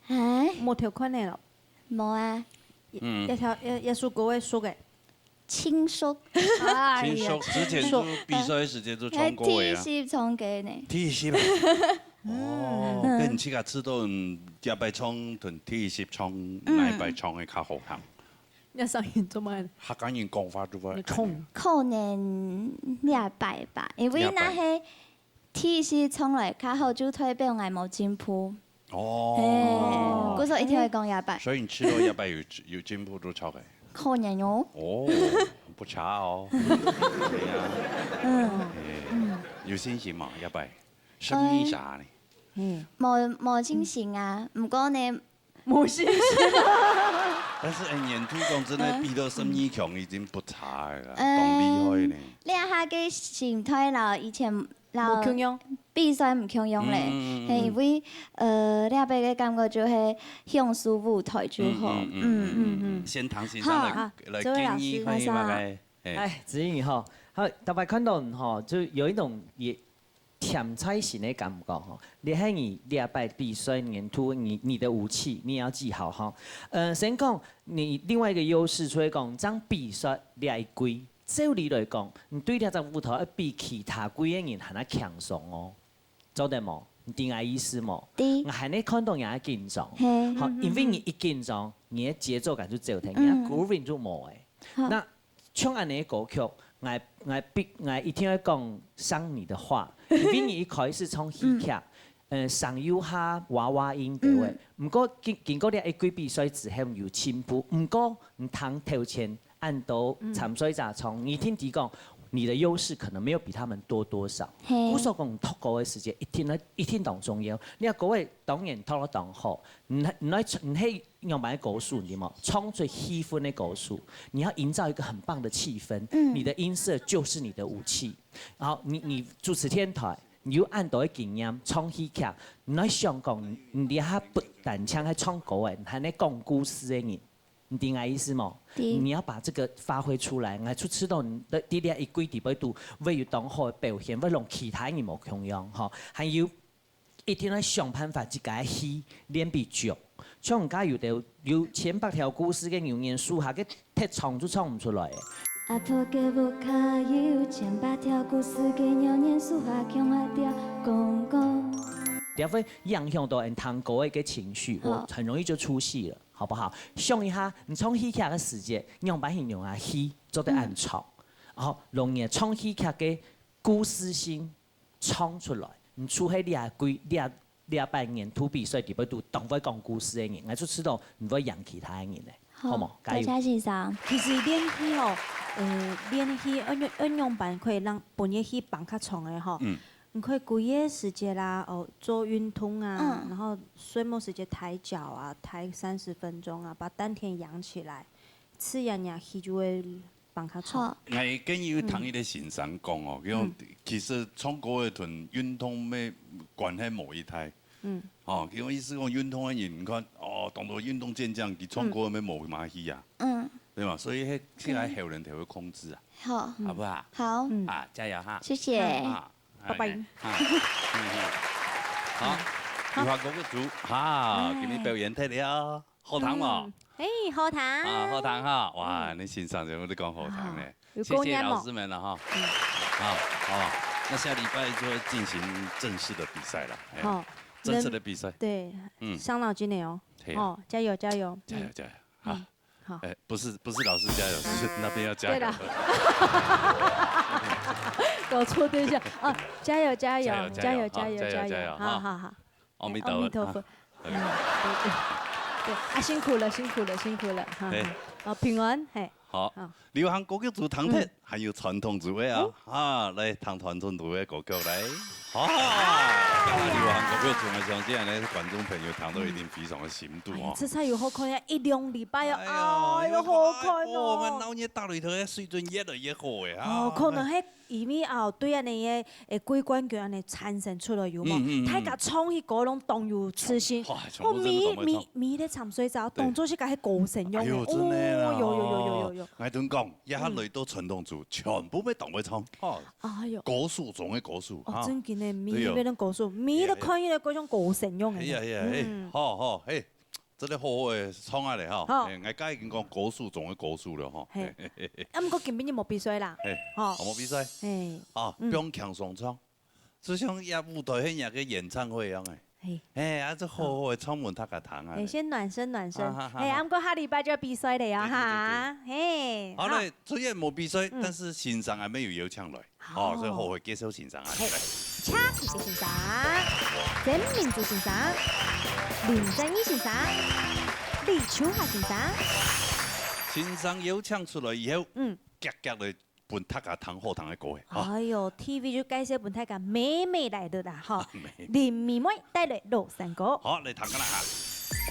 哎，冇偷看你了。冇啊。一首歌會輸嘅。輕鬆。輕鬆，之前就比賽時間就唱過嘅啊。T10唱嘅呢。T10嘛。哦，跟你自己知道，一擺唱同 T10唱，哪一擺唱嘅較好聽？一首演做乜？客家人講法都話。可能兩擺吧，因為那係。T10唱來較好，就代表我冇進步。哦。嗰時一定會講100。所以你吃到100有進步都超嘅。可能哟。哦，不差哦。有信心嘛？要不然，生意啥呢？冇信心啊，唔过呢，冇信心。但是演出公真的比到生意强已经不差了，懂厉害呢。你下嘅心态啦，以前冇強用，比賽唔強用咧，係因為你下邊嘅感覺就係享受舞台就好。先唐先生來建議可以嗎？哎，子怡哈，好，大家看到哈，就有一種也甜菜型的感覺哈。你喺你禮拜比賽演出，你的武器你要記好哈。先講你另外一個優勢，所以講將比賽你係貴。照理來講，你對呢隻舞台要比其他幾個人係那強鬆哦，做得冇？你點解意思冇？我係你看到人家緊張，好，因為你一緊張，你的節奏感就走停，你的 grooving 就冇誒。那唱安尼歌曲，我一定要講上你的話，因為你一開始從戲劇，上有下娃娃音對位，唔過經過你一季比賽之後有進步，唔過唔通頭前。按到參賽者從你聽啲講，你的優勢可能沒有比他們多少。無所講拖歌嘅時間一天當重要。你話各位當然拖得當好，唔係用埋歌數啲嘛，唱最氣氛嘅歌數，你要營造一個很棒的氣氛。你的音色就是你的武器。然後你主持天台，你要按到嘅經驗唱戲劇，你喺想講你係不但唱係唱歌嘅，係你講故事嘅人。你點解意思冇？你要把這個發揮出來，我出到你的啲一季地位度，為要當好表現，為讓其他人冇強樣，嗬，還要一定要想辦法自己戲練比久。像人家有千百條故事嘅謠言書下嘅踢唱都唱唔出來嘅。阿婆嘅木卡有千百條故事嘅謠言書下強下條講講。點會影響到人唱歌嘅情緒，我很容易就出戲了。好不好？想一下，你唱戲劇嘅時節，用把形容啊戲做得按唱，然後容易唱戲劇嘅故事性唱出來。你除喺廿八年土比賽地位度，當會講故事嘅人，我就知道唔會贏其他嘅人咧，好冇？大家欣賞。其實練戲哦，練戲運用版可以讓本業戲綁較長嘅吼。你可以規個時節啦，做運動啊，然後睡夢時節抬腳啊，抬30分鐘啊，把丹田養起來，自然呀氣就會綁較長。我建議同伊個先生講哦，佢其實唱歌嘅同運動咩關係冇一太。哦，佢意思講運動嘅人，你看哦，當到運動健將，佢唱歌咩冇馬戲啊？對嘛？所以係現在後人才會控制啊。好，好不好？好。啊，加油哈！謝謝。拜拜。好，如何嗰個組嚇，給你表演睇了，好聽嘛？好聽。啊，好聽哈！哇，你欣賞就我都講好聽咧。謝謝老師們了哈。好，那下禮拜就會進行正式的比賽了。好，正式的比賽。對，傷腦筋的哦。哦，加油！加油！好。好。不是老師加油，是那邊要加油。搞錯對象啊！加油！好！阿彌陀佛。對，啊辛苦了哈！平安嘿。好，流行歌曲組堂聽，還有傳統組嘅啊，來唱傳統組嘅歌曲來。流行歌曲組，我相信呢觀眾朋友聽到一定非常嘅深度哦。這才有好看呀，1、2禮拜啊，哎呦好看哦！我們老年大裏頭嘅水準越來越好嘅哦，可能係因為後對安尼嘅桂冠橋安尼產生出來有冇？大家唱起歌攏動有磁性，咪咧參水走，當作是個係歌神用嘅。真嘅啦！有。我同講，一下來到傳統組，全部要當會唱。哎呦！歌數中嘅歌數。哦，真嘅呢，咪要當歌數，咪都看起來嗰種歌神用嘅。好，真係好嘅唱下嚟嚇。我家已經講歌數中嘅歌數啦嚇。啊，唔過今年冇比賽啦。冇比賽。不用強雙唱，就像入舞台喺日嘅演唱會一樣嘅。這好好嘅唱門他個堂啊！先暖身。啱過下禮拜就要比賽嚟啊嚇！好嘞，雖然冇比賽，但是線上係沒有邀請來，所以好會接受線上啊！恰吉嘅先生，曾明珠先生，林正義先生，李秋華先生。欣赏有唱出来以后，夹夹的本大家谈好谈的歌。哎呦 ，TV 就介绍本大家美美来的啦，哈，林妹妹带来老山歌。好，来谈个啦哈。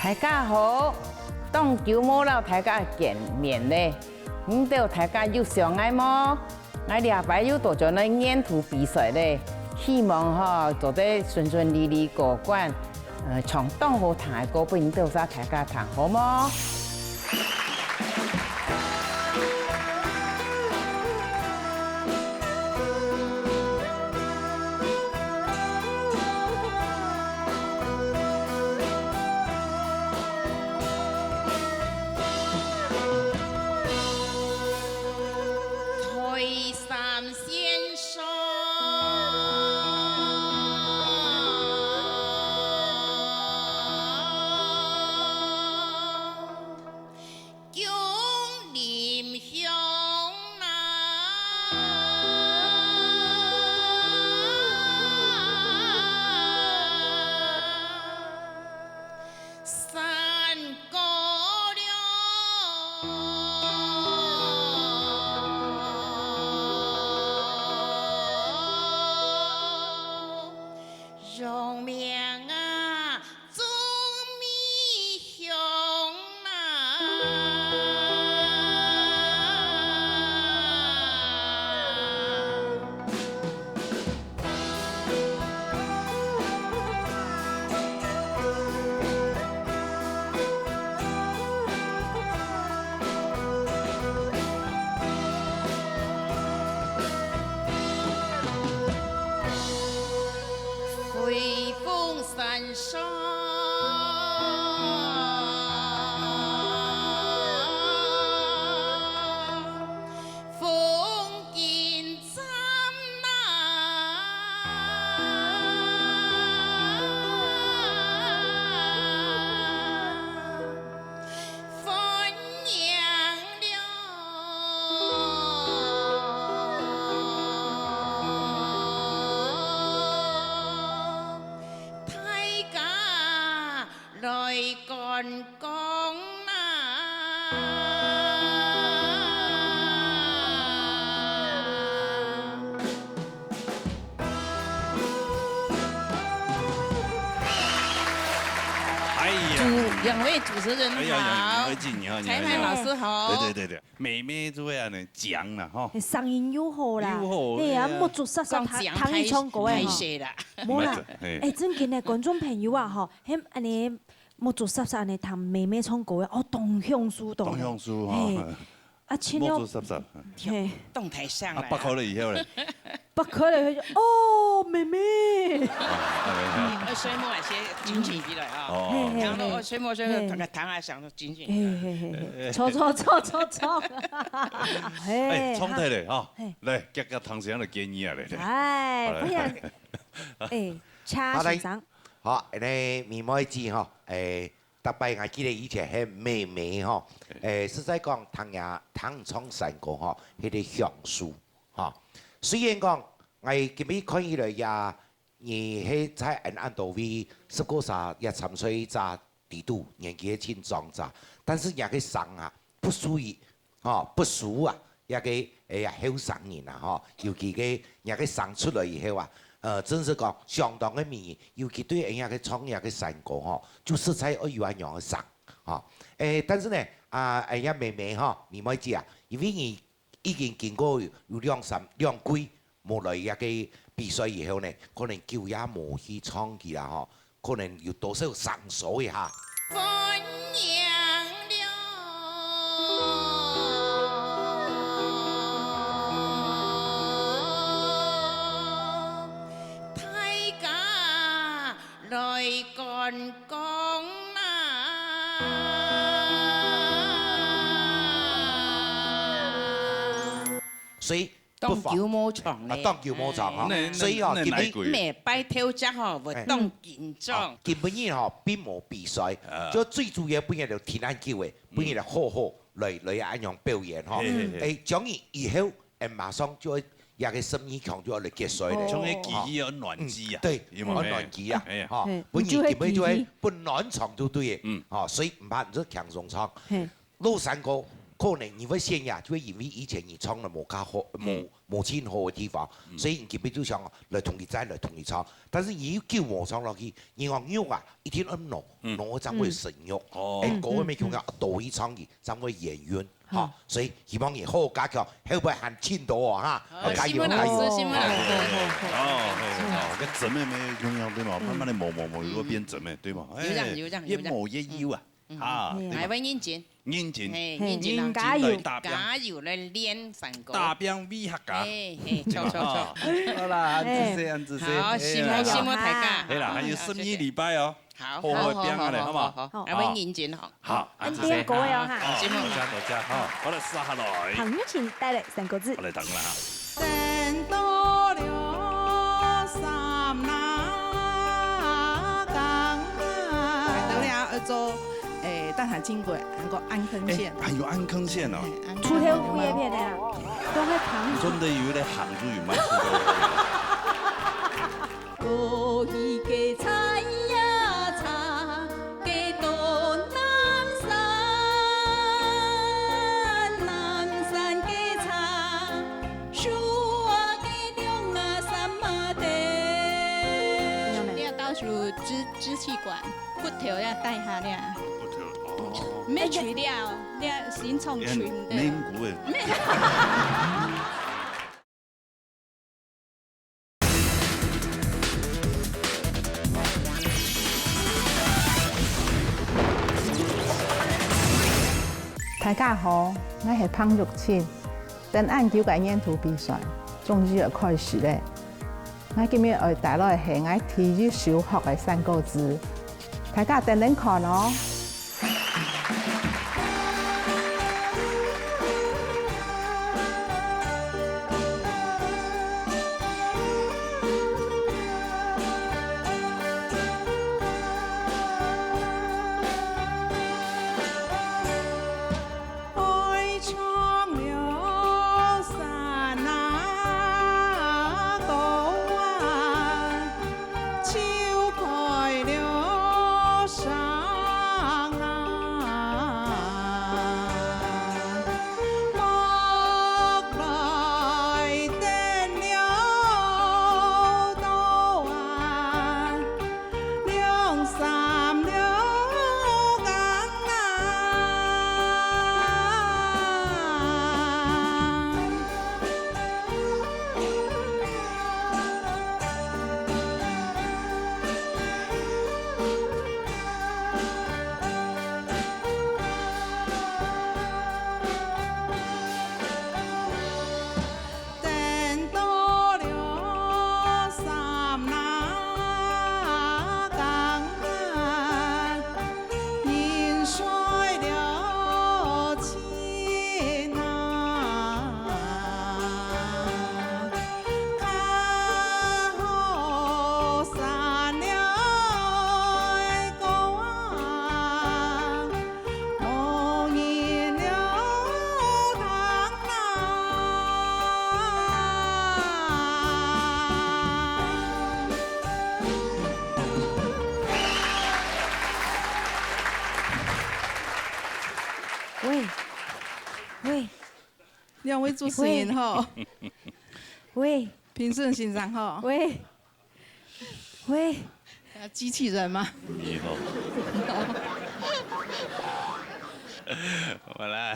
大家好，当球舞佬大家见面咧，唔对大家有相爱么？我俩摆有多少呢演出比赛咧，希望做得顺顺利利过关，唱当好弹的歌，不然都啥大家弹好么？两位主持人好，裁判老师好。对，妹妹做呀呢讲啦吼，声音又好啦，哎呀，木竹沙沙弹一唱歌诶吼，冇啦，真嘅呢，观众朋友啊吼，喺安尼木竹沙沙呢弹妹妹唱歌诶，哦，动向书，啊，亲了，动台上啊，北考了以后咧，北考了以后哦，妹妹，水母那些紧紧起来啊，然后水母同个糖啊，想到紧紧，错，哎，冲太嘞哈，来夹夹糖上来建议啊来，哎，不然，掐先生，好，你妹妹子哈，特別我記得以前係妹妹吼，實在講唐創山歌吼，迄個橡樹吼。雖然講我今日看起來也，迄在安道位19歲也參賽咋地度年紀輕壯咋，但是也個生啊不屬於吼不熟啊，也個後生人啊吼，尤其個也個生出來以後啊。真是講相當嘅美，尤其對人家嘅創業嘅山歌吼，就實在有一樣嘅生嚇。但是呢，人家妹妹吼，妹妹子啊，因為你已經經過有兩季冇來一個比賽以後呢，可能叫也冇去創起啦吼，可能要多少上鎖一下。來幹講啦，所以當球舞場咧，當球舞場嗬，所以哦，咩擺跳隻嗬，會當緊張。基本上嗬並冇比賽，就最主要本日就天然叫嘅，本日就好好來安樣表演嗬。講完以後，馬上就也個生意強就要嚟結水咧，從啲記憶要暖機啊，對，要暖機啊，嚇，本日基本就係不暖場就對嘅，所以唔怕唔做強鬆唱。老山歌可能你会先呀，就会因为以前你唱了冇卡好冇錢好嘅地方，所以你基本就想來同佢再來同佢唱。但是你叫我唱落去，你講肉啊，一定要濃，濃才會成肉。嗰個咪叫佢多一唱嘅，才會演員。好，所以希望你好加強，會唔會喊青島啊？哈，加油加油！跟姊妹咪一樣對嘛，慢慢地磨，如果變姊妹對嘛？一模一樣啊！啊，係揾英俊。英俊，加油！加油來練梵歌。大兵美客家。錯。好啦，安子 C。好，羨慕大家。係啦，還有12禮拜哦。好，好變下嚟，好嘛？好，阿揾英俊好。好，安子 C 過呀哈。多謝，好，我哋撒下來。彭玉琴帶來3個字。我哋等啦。等到了三那港啊，等了做淡海輕軌，還有安坑線。還有安坑線哦。出條副葉片的啦，都喺旁。真的有點行住有蠻出的。過去嘅菜呀茶，嘅到南山嘅茶，樹啊嘅涼啊三馬地。你要倒數支氣管，骨頭要帶下咧。沒除掉，你先從群的。沒骨誒。大家好，我係彭玉清。等按9個演圖比賽終於要開始咧。我今日要帶來係我體育小學嘅3個字，大家等看咯。两位主持人好，喂，评审先生好，喂，机器人吗？你好。我啦，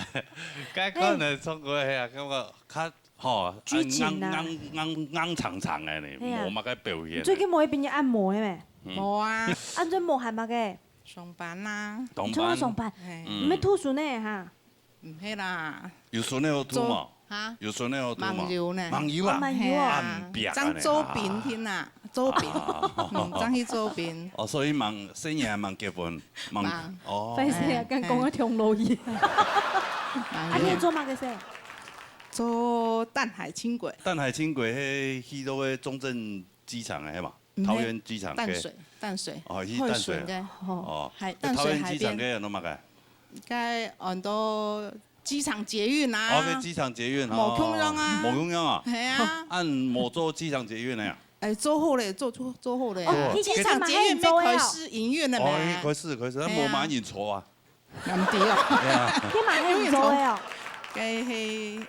該講嚟中國係啊，感覺較吼硬長長嘅呢，冇乜嘅表現。最近冇去邊日按摩嘅咩？冇啊，按咗摩係乜嘅？上班啦。上班，唔係吐酸呢嚇？唔係啦。有酸呢有吐嘛？嚇？有酸呢有吐嘛？盲油呢？盲油啊？盲油啊？張周邊添啊，周邊，張去周邊。哦，所以盲生日盲結婚，盲哦。費事啊，跟講一條路嘢。啊，你做乜嘅先？做淡海輕軌。淡海輕軌係去到個中正機場嘅係嘛？桃園機場嘅。淡水。哦，去淡水。哦。係淡水海邊。桃園機場嘅人都乜嘅？該按到機場捷運啊。哦，個機場捷運。冇空樣啊。冇空樣啊？係啊。按冇做機場捷運嘅呀？誒，做好咧，做好咧。哦，機場捷運咩開始營運啦咩？哦，開始，冇馬人坐啊。唔对哦。你嘛係做嘅哦？佢係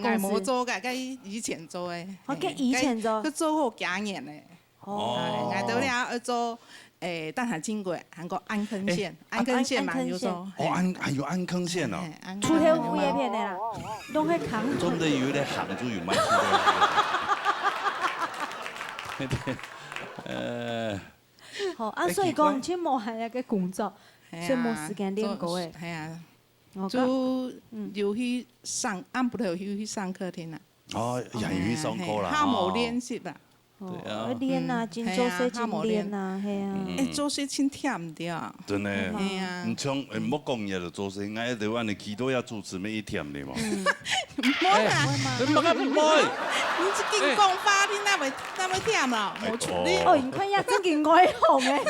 我冇做嘅，佢以前做嘅。我佢以前做。佢做好幾年咧。哦。我到了做淡水經過，韓國安坑線，安坑線嘛有做。哦，還有安坑線哦。出條副葉片的啦，攏去扛。總得有咧行住有買出來。好啊，所以講去冇係一個工作，所以冇時間練歌誒。係啊。就有去上，暗晡頭有去上課添啦。哦，也有去上課啦。他冇練習啦。對啊。練啊，真做事真練啊，係啊。誒，做事真忝唔對啊。真誒。係啊。唔像唔好講嘢就做事，我一條安尼祈禱也主持咩一忝的嘛。唔好啦，你唔好唔好。你一經講法，你那麼忝啦，冇出力。哦，你看呀，真件外行誒，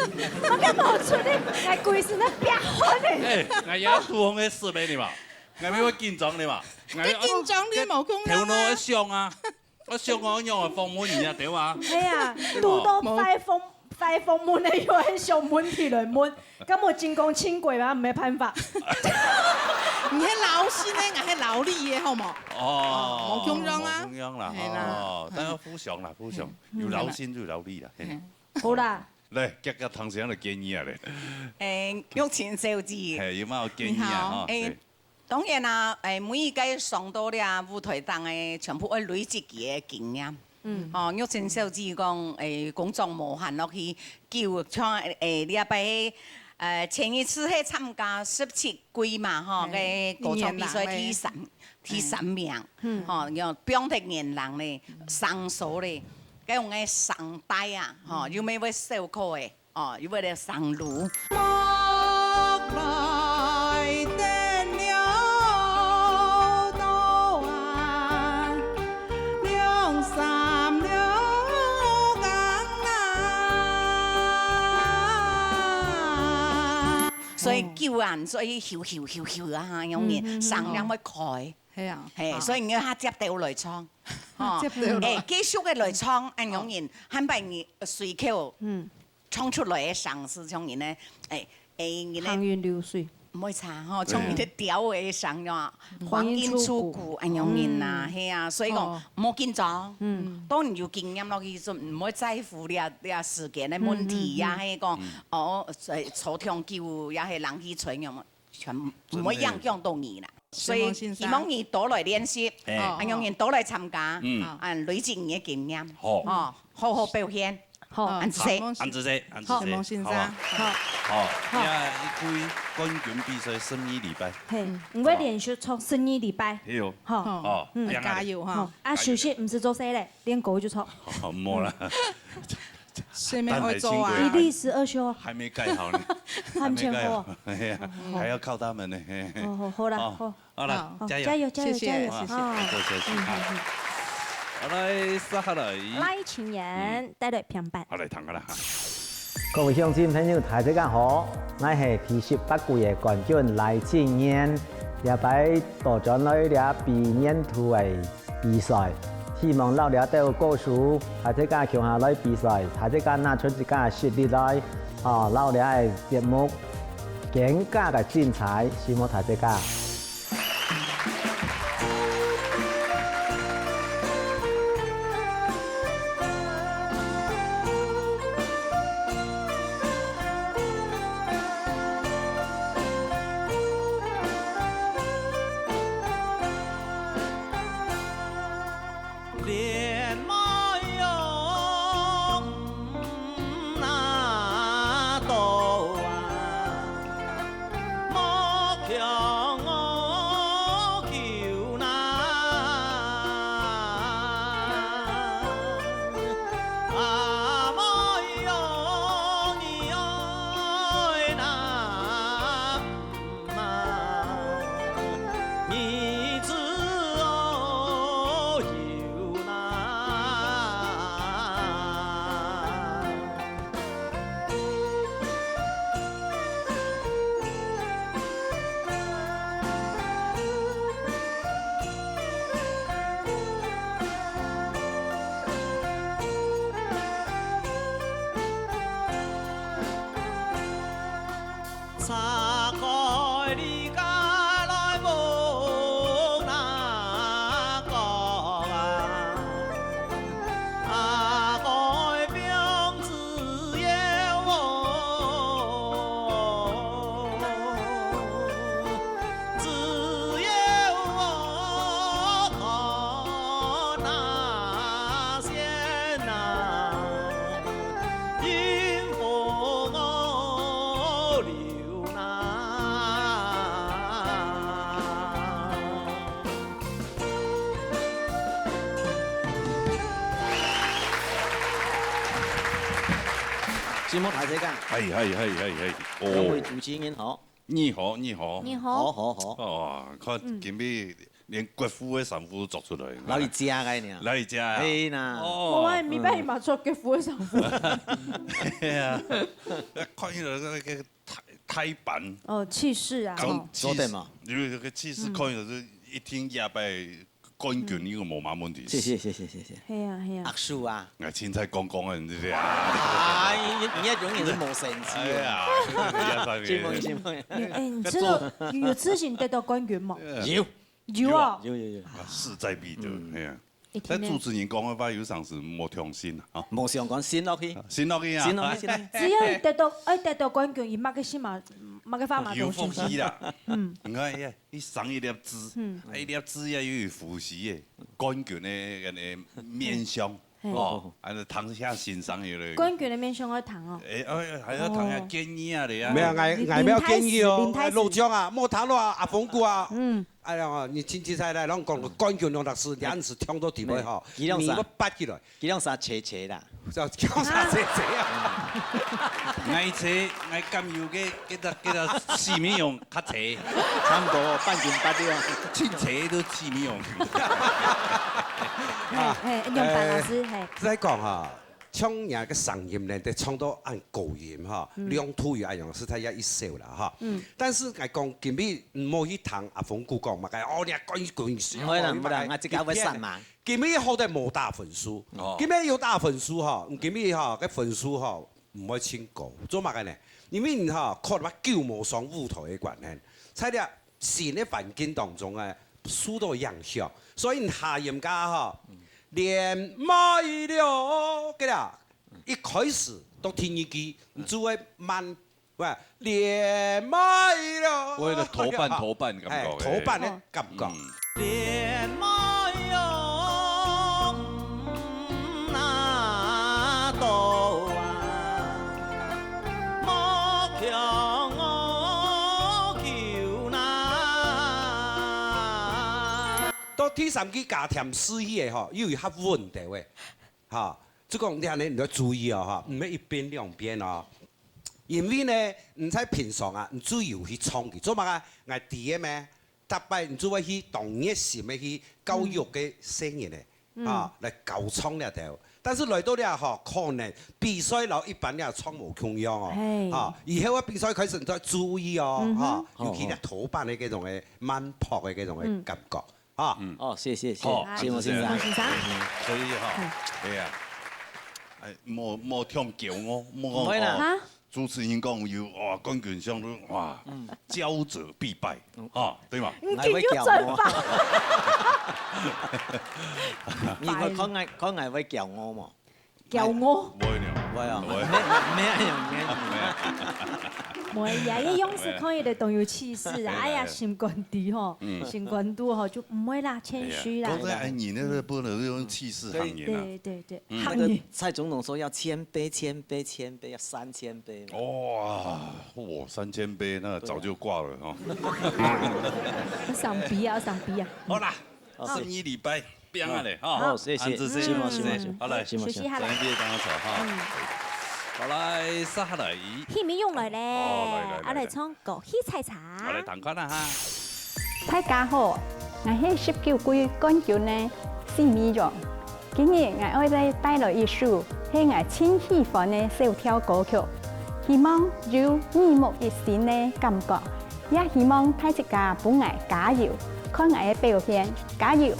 我咁冇出力，係規身咧變款誒。誒，我也杜紅嘅事俾你嘛，我咪會緊張你嘛。你緊張你冇講啦。頭腦一上啊，我上我樣啊放滿而對嘛。係啊，拄到快封門咧，又係上門提來門，咁我真講輕軌嘛，冇辦法。唔係老師咧，我係勞力嘅，好冇？哦，冇緊張啊。冇緊張啦，哦，等下互相啦，互相有勞心就有勞力啦。好啦。嚟，夾個唐生嘅建議啊咧。玉琴小姐。係有冇建議啊？當然啦，每一屆上到了舞台檔嘅，全部要累積嘅經驗。玉琴小姐講工作無限落去，叫像禮拜前一次係參加17季嘛，嘅歌唱比賽第3名，叫標的年人咧，上數咧，佢用嘅上帶啊，有咩會受苦嘅，有咩咧上路。所以叫人，所以囂啊，有年上兩位開，係啊，係，所以我下接到來唱，繼續嘅來唱，按有年肯俾你隨口唱出來嘅聲是像人咧，行雲流水，唔會唱嗬，像人哋調嘅聲呀，黃鶯出谷，按有年啊，係啊，所以講冇緊張，當然有經驗落去就唔會在乎你時間嘅問題呀，係講草場叫也係人去吹咁啊，全唔會影響到你啦。所以希望你多來練習，按有年多來參加，累積你嘅經驗，好好表現。好，安子姐，好，王先生，好，一季冠軍比賽12禮拜，係，唔會連續唱12禮拜，係好，加油哈！啊，休息唔是做啥咧，練歌就唱，冇啦，下面會做啊，一例12休，還沒蓋好呢，還沒蓋好，還要靠他們呢，好啦，好啦，加油，謝謝，好來，撒下來，來青年帶來平板，好嚟彈個啦嚇。各位鄉親朋友，大家好，我係第18季嘅冠軍賴青年，也擺到咗來了畢年度嘅比賽，希望老了都有告訴大家強下來比賽，大家拿出自家嘅實力來，老了嘅節目更加嘅精彩，希望大家。擦過。節目大世界。係。兩位主持人好。你好。好。哦，看今日連國父嘅神父都作出來。攞去食嘅呢？攞去食啊！係啦。我話咪俾馬作嘅苦嘅神父。係啊，看到嗰個胎板。哦，氣勢啊。做得嘛？因為個氣勢看到一聽也拜。乾卷呢個冇乜問題。謝。係啊。阿叔啊，我青菜講啊，你知啊？啊，你一種人是冇神氣啊！你知道有之前得到冠軍嗎？有啊。有。勢在必得，係啊。但主持人講嘅話，有時是冇聽先啊。冇想講先落去。先落去啊！只要得到冠軍，伊乜嘅先嘛，乜嘅花嘛有呼吸啦。你看呀，你上一粒字，一粒字也有呼吸嘅，冠軍嘅個面相。哦，喺度躺下欣賞佢哋。冠軍嘅面相可以躺哦。係啊，躺下建議啊你啊。沒有，我沒有建議哦。老將啊，莫談咯啊，阿鳳姑啊。哎呀，你親戚在來，啷講個冠軍用的是兩次聽到地位哈，你我拔起來，幾兩啥斜啦？就講啥斜啊？愛斜愛甘油嘅，嗰個四面用較斜，差唔多半斤八兩，親斜都四面用。用白老師係。再講哈。唱人嘅聲音咧，得唱到按高音哈，兩吐又一樣，是太一笑啦哈。但是我講今日唔好去聽阿鳳姑講嘛，哦你講少，唔啦，我即刻會散嘛。今日好在冇打分數，今日要打分數哈，今日哈個分數哈唔可以清高，做乜嘅呢？因為哈可能舊模上舞台嘅關係，在啲新嘅環境當中啊，受到影響，所以下音家哈。連麥了，嘅啦，一開始都聽一句，你就會慢，喂，連麥了。我個頭半感覺。頭半嘅感覺。連麥了，那度啊，莫強我求那。到第三句加添詩意嘅嗬，又較穩定嘅，嚇。即講你係你要注意啊嚇，唔係一邊兩邊啊。因為呢，你在平常啊，你主要去唱嘅，做乜啊？我第一咩？特別你做乜去動熱心嘅去教育嘅聲音咧，啊嚟教唱呢條。但是來到呢嚇，可能比賽老一般呢唱無同樣哦，啊，以後嘅比賽開始你都要注意哦，嚇，尤其係頭班嘅嗰種嘅慢撲嘅嗰種嘅感覺。啊，哦，謝謝，謝我先生，所以哈，係啊，莫聽叫我，莫講主持人講要哇冠軍上都哇，驕者必敗，啊，對嘛？唔見要進化。你講係會叫我嘛？叫我？會啊，冇呀，一樣是看伊的動有氣勢啊！哎呀，心肝地吼，心肝度吼就唔會啦，謙虛啦。講在安言呢，不能用氣勢行言啊。對，那個蔡總統說要謙卑，要3000杯。哇，3000杯，那早就掛了哦。我上鼻啊！好啦，生意禮拜。變啊咧，好，謝謝，好來，學習下來，咱別當錯哈。好來，殺下來。戲面用來咧，我嚟唱歌戲菜茶。我嚟彈看啦哈。大家好，我係19歲冠軍呢施美容。今日我愛再帶來一首係我親喜歡的小調歌曲，希望有耳目一新的感覺，也希望大家幫我加油。看我的表現，加油！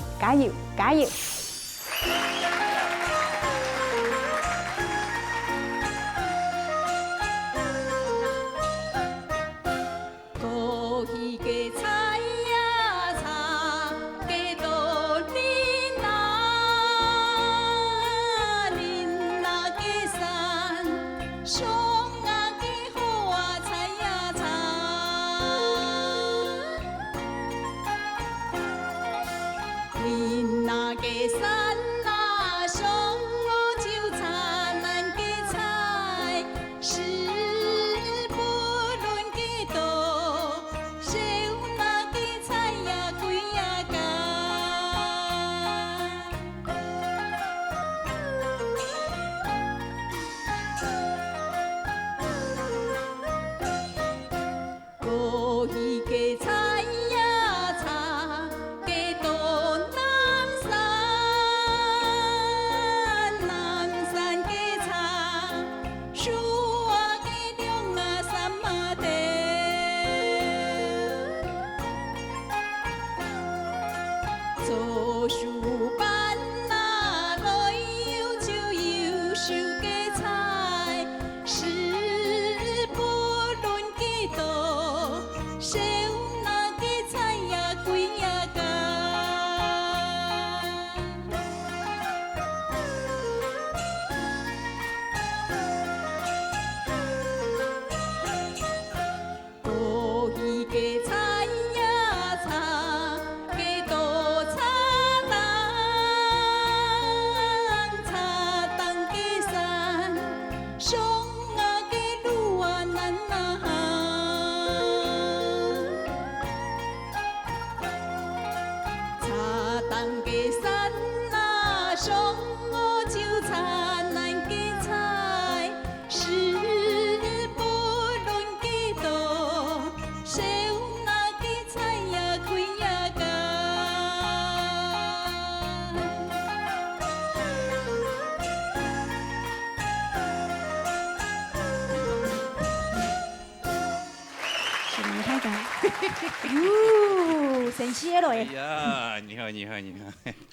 過去嘅菜呀茶，幾多年啊，年那嘅山，上啊嘅好啊菜呀茶。林那個山那上我就產難嘅菜，是不論幾多，少那個菜呀貴呀價。做事班啊，来有酒有手嘅菜，事不论几多，少那嘅菜呀贵呀高。多鱼嘅菜呀菜，嘅多菜蛋，菜蛋嘅山，上啊嘅路啊难啊行。茶蛋嘅山啊，上我就茶难嘅菜，事不论几多，少那嘅菜呀贵呀高。是你太太。呜，神奇了哎哎。呀，你好，你好，你好。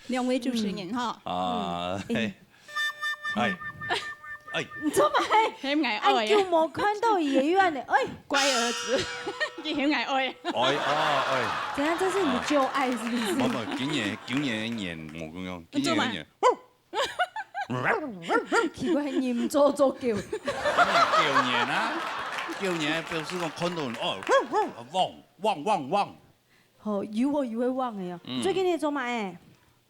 两位主持人哈。啊，嘿，哎，哎，你做乜？很愛哎，愛叫我看到爷院的，哎，乖兒子，你很愛愛。哎，怎样？这是你的旧爱是不是？冇，今年冇咁樣，今年。奇怪，念做叫。叫年啊，叫年表示講看到哦，旺。好，有我以為忘了呀。最近你做乜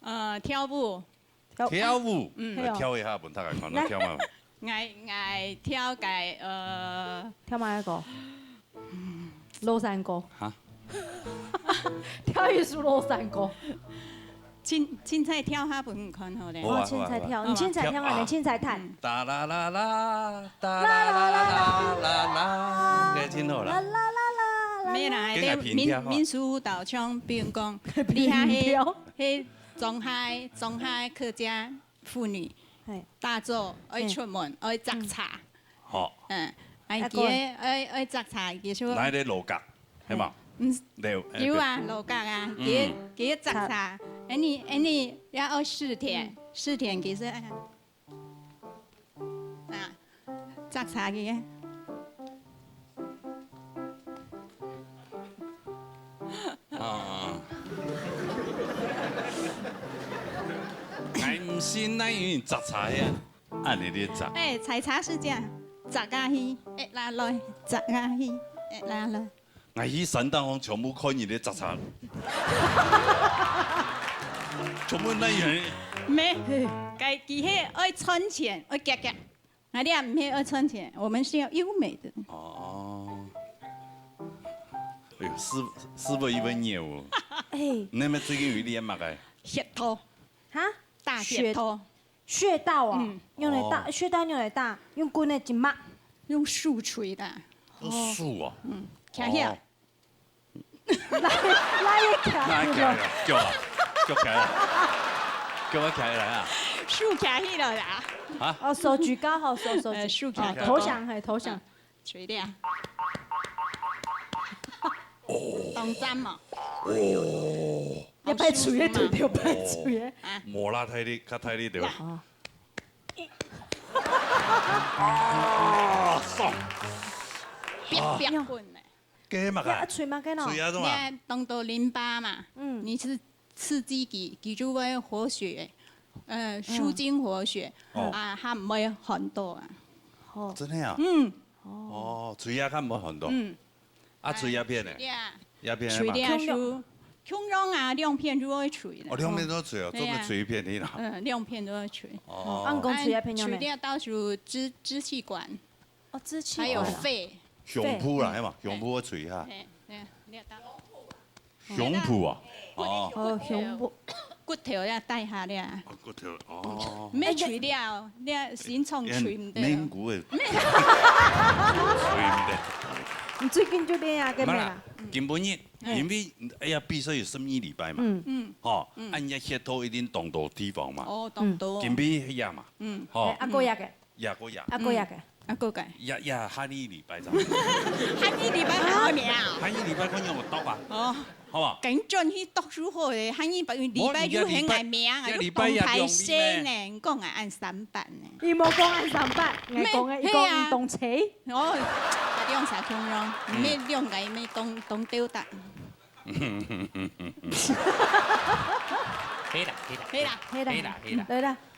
誒？跳舞。跳舞，嗯跳一下，本大家看到跳嘛。愛跳嘅跳埋一個。羅山歌。嚇？跳一首羅山歌。凊彩跳下本看好咧。哦，凊彩跳，你凊彩跳啊，你凊彩彈。哒啦啦啦，哒啦啦啦啦啦，你聽到啦？咩啦？啲民俗舞蹈唱，比如講，你下係中海客家婦女，大早愛出門愛摘茶。好。愛嘅愛摘茶，嘅說。來啲路格係嘛？有啊，路格啊，嘅摘茶，你要試田其實啊，摘茶嘅。我唔信那摘茶呀，按你啲摘。哎，採茶是這樣，摘下去，拉來，摘下去，拉來。我喺山當中全部看你啲摘茶，全部那樣。咩？佢係愛存錢，愛夾夾，我哋唔係愛存錢，我們是要優美的。哦。哎呦，師傅一問業務。哎。你咪最近有啲乜嘅？穴道。哈？大穴道。穴道啊？用嚟打穴道用嚟打，用棍嚟剪乜？用樹錘的。用樹啊？徛起來。拉一徛。拉起來，腳起來，腳起來啊！樹徛起來啦。啊？哦，手舉高好，手舉。樹徛。投降係投降。垂啲啊。當針嘛。哦。一擺錘嘅對條擺錘嘅。磨啦睇啲，卡睇啲對。啊！爽。別棍咧。嘅乜啊？錘嘛，嘅喏。錘啊，做嘛？你動到淋巴嘛，你是刺激佢就會活血，舒筋活血，啊，它唔會很多啊。哦。真係啊？嗯。哦，錘啊，佢唔會很多。嗯。啊，錘一片咧？一片係嘛？錘啲樹，胸肉啊，兩片都會錘。哦，兩片都錘哦，做咩錘一片啲啦？兩片都會錘。哦。按公錘一片有咩？錘啲到時支氣管。哦，支氣還有肺。胸脯啦，係嘛？胸脯我錘下。胸脯啊？哦，胸脯。骨頭要帶下咧。骨頭哦。咩錘了？你先從錘唔得。面骨嘅。錘唔得。你最近就練下嘅咩啦？根本日，因為哎呀，比賽有12禮拜嘛。哦，按日歇到一定動到地方嘛。哦，動到。根本日嘛。哦。一個日嘅。一個日。一個日嘅。一個嘅。日下呢禮拜就。下呢禮拜考咩啊？下呢禮拜嗰樣我讀啊。哦。好嘛？緊轉去讀書會咧，喊伊禮拜六很愛名啊，要講排先呢，講係按3班呢。伊冇講按3班，伊講唔動詞。哦，係用啥形容？咩用嘅咩當吊帶？係啦，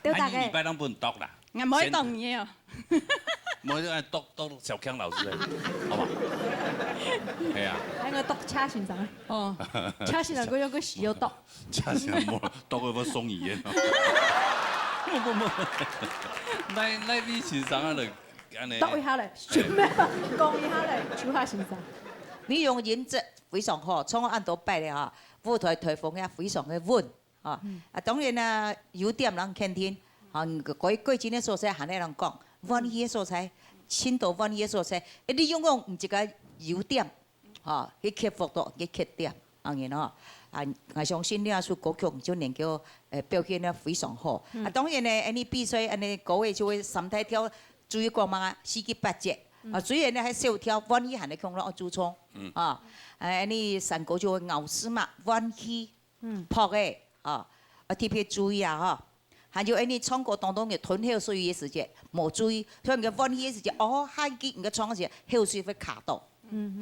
吊帶嘅。禮拜兩本讀啦。我唔可以當嘢哦。冇按讀小強老師嘅，好嘛？係啊。喺我讀車先生。哦，車先生嗰樣佢時要讀。車先生冇讀嗰個送醫嘅。冇，那你先生啊，就安尼。讀一下嚟，做咩？講一下嚟，做下先生。你用音質非常好，從我按到擺咧嚇，舞台台風也非常嘅穩啊。啊，當然啊，有點人傾聽，啊，過節嘅所在行咧人講。灣語嘅所在，青島灣語嘅所在，你用唔一個優點，嚇，去克服到嘅缺點，當然咯。啊，我相信呢一首歌曲就能夠表現得非常好。啊，當然咧，你比賽，你各位就會心態跳，注意講嘛，4節8節。啊，雖然你喺小跳，灣語行嚟講咯，注重。啊，你山歌就會咬死嘛，灣語撲嘅，啊，特別注意啊，嚇。還有你唱歌當中嘅吞口水嘅時節，冇注意，所以你嘅溫氣嘅時節，哦，喊結你嘅唱嘅時，口水會卡到，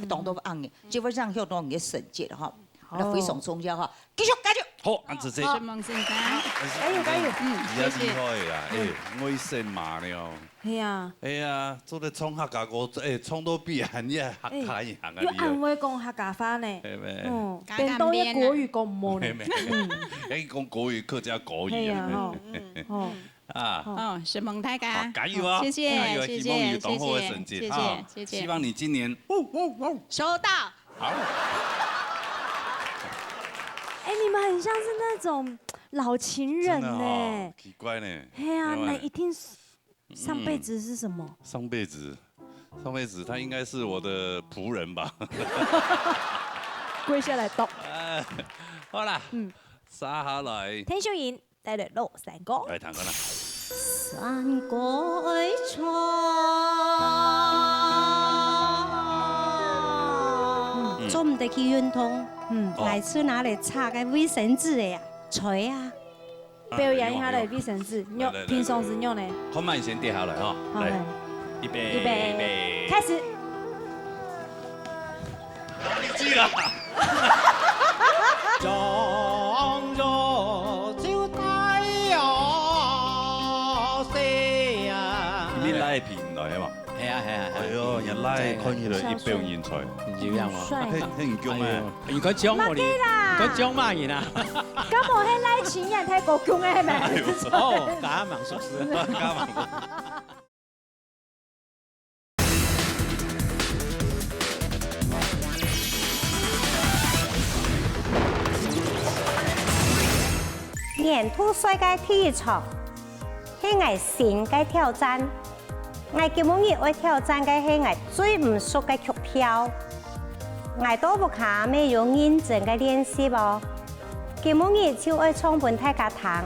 當到硬嘅，基本上響到你嘅神節嚇，那非常重要嚇。繼續。好，安子姐。好，望先生。加油！而家厲害啦，我先罵你哦。係啊。係啊，做得唱客家歌，唱到別人也客家人啊！要安慰講客家話呢。係咩？變到一國語講唔好呢。誒，講國語客家國語啊。哦，是蒙大家。加油啊！謝謝，希望有當好嘅成績啊！希望你今年收到。好。哎，你們很像是那種老情人呢。奇怪呢。係啊，那一定上輩子是什麼？上輩子，他應該是我的僕人吧。跪下來讀。好啦，撒下來。聽小燕帶來樂山歌。嚟彈歌啦。山改錯。做唔得去運動，來去哪裡擦個衛生紙的呀？吹啊！表演一下嚟衛生紙，用平常時用的。好慢先跌下來哈，來，預備，開始。知啦。撞咗招太陽射啊！你拉係片來啊嘛？係哦，人拉看起來一表人才，唔要人喎，佢唔強咩？如果獎我哋，佢獎乜人啊？咁我係拉錢人睇國強嘅係咪？哦，假盲叔叔，假盲。年度世界體育場係我新嘅挑戰。我今日要挑戰嘅係我最唔熟嘅曲調，我都不卡咩用認真嘅練習喎。今日就要唱俾大家聽，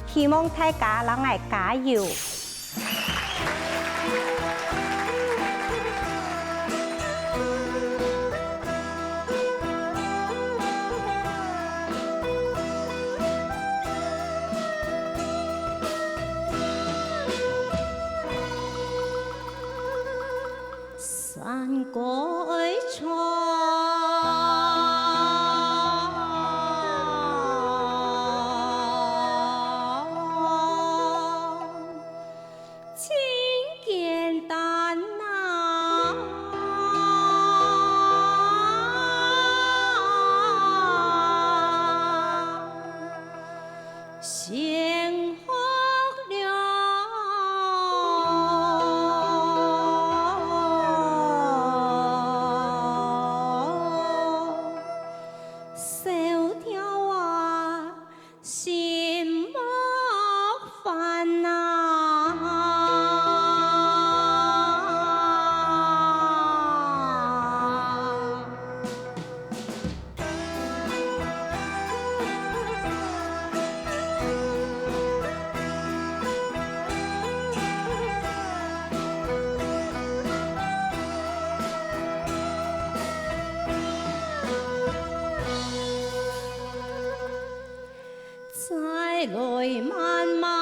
希望大家讓我加油。山改錯，真簡單啊！幸福了。来来慢慢。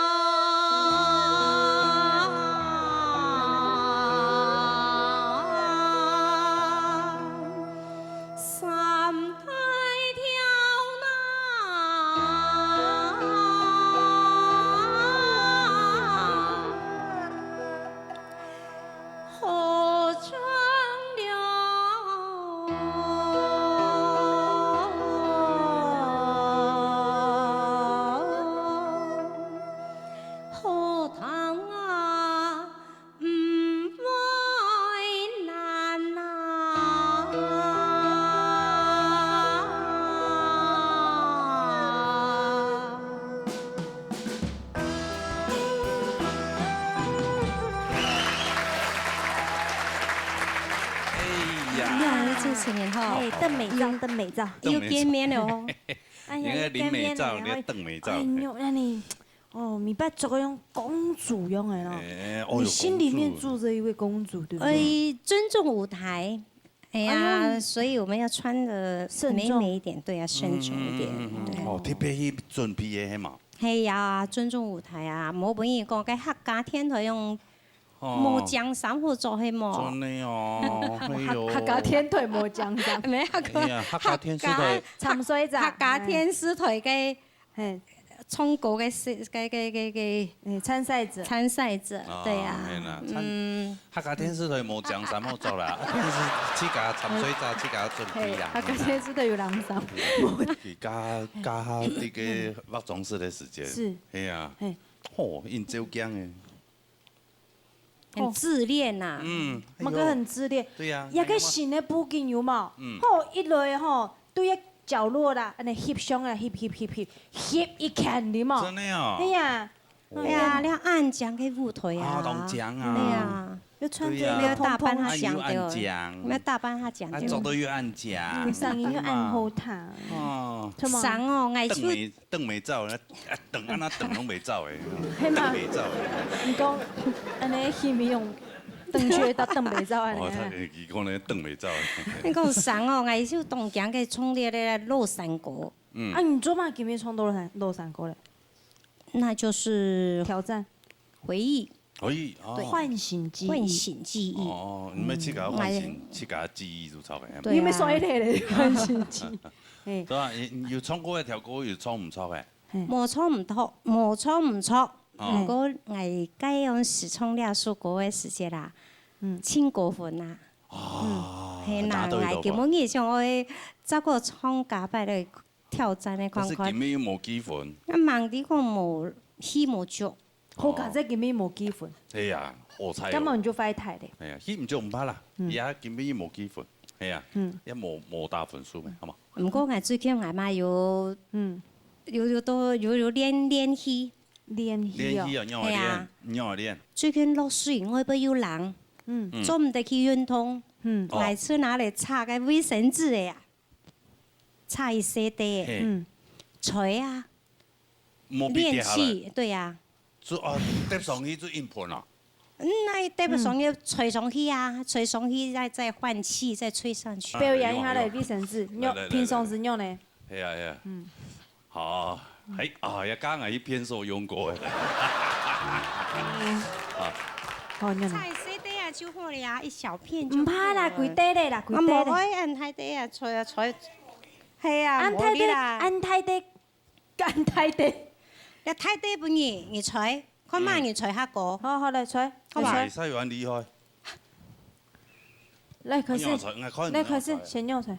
邓美照，邓美照，又见面了哦。哎呀，林美照，你邓美照。哎呦，那你哦，明白做个用公主用的咯。你心里面住着一位公主，对不对？尊重舞台。哎呀，所以我们要穿的美美一点，对啊，慎重一点。哦，特别去准备的迄嘛。系呀，尊重舞台啊，冇本意讲嘅客家天台用。磨江衫好做係冇？真的哦，客家天腿磨江衫，咩客家天絲腿沉水站，客家天絲腿嘅衝過嘅參賽者，對啊，客家天絲腿磨江衫好做啦，天絲自家沉水站自家準備啦。客家天絲腿有人衫，加下啲嘅化妝師嘅時間，係啊，哦，因照鏡嘅。很自戀呐，乜佢很自戀，對呀，一個新的布景有冇？吼一來吼對一角落啦，安尼翕相啊翕一看你冇？真的哦。哎呀，哎呀，你按獎嘅舞台啊，當獎啊，對啊，要穿這個要大班他講的，要大班他講的，做到要按獎，上音要按後台，哦，上哦，藝術鄧美照，鄧安那鄧攏未走誒，係嘛？鄧美照。你講安尼戲咪用鄧雀到鄧美照安尼？哦，佢講咧鄧美照。你講上哦，藝術當獎嘅衝烈咧落山歌。啊，你做嘛？今日衝到落山歌咧？那就是挑戰回憶。回憶對，喚醒記憶。哦，你咪自家喚醒，自家記憶就錯嘅。你咪衰咧咧，喚醒記憶。對啊，要唱歌嘅條歌要錯唔錯嘅？冇錯唔錯，冇錯唔錯。不過我該用時唱兩首歌嘅時節啦，千過分啦。係啦，我基本以上我找個唱假擺嚟挑戰嘅看看。但是今日冇幾分。啊，忙啲講冇戲冇足。好假即今日冇幾分。係啊，好彩。今日就快睇咧。係啊，戲唔足唔怕啦，而家今日冇幾分，係啊，一冇大分數嘅，係嘛？唔過我最近我媽有練戲。練戲啊，係啊，練。最近落水，我不有人，做唔得去運動，每次拿嚟擦個衛生紙嘅呀，擦一些的，吹啊，練氣，對呀。搭上去就硬盤啦。那搭不上去，吹上去啊，吹上去再換氣，再吹上去。表演一下嚟衛生紙，用平常時用咧。係啊係啊。好。係啊，一家我一邊所用過嘅。好，你菜色啲啊，就好啦，一小片就。唔怕啦，攰低咧啦，攰低咧。我冇按太低啊，吹啊吹。係啊，按太低，按太低，按太低。你太低半夜，你吹，看慢你吹下歌。好好嚟吹，好吧。唔使玩厲害。嚟開始，嚟開始，先用吹。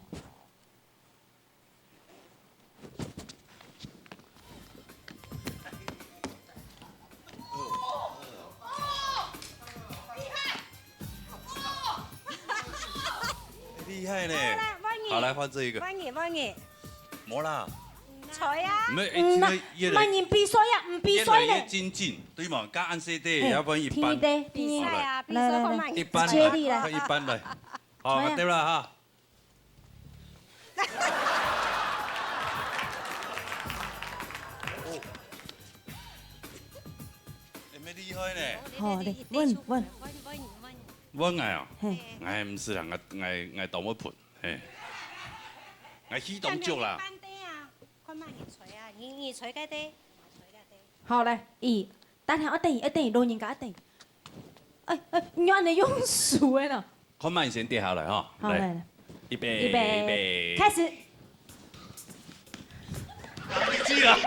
厲害呢！好，來換這一個。換你。冇啦。吹啊！唔然比賽呀，唔比賽咧。越精進，對嘛？加按 CD，要不然一般。比賽啊，比賽好慢。一般啦，一般嚟。好，對啦嚇。有咩厲害呢？好嘞，問。我啊，我唔是人，我當我盤，我起動足啦。看慢你吹啊，你吹嗰啲。好来，等下一等，老人家一等。你安尼用数的呢？看慢先跌下来哈。好来，预备，开始。记了。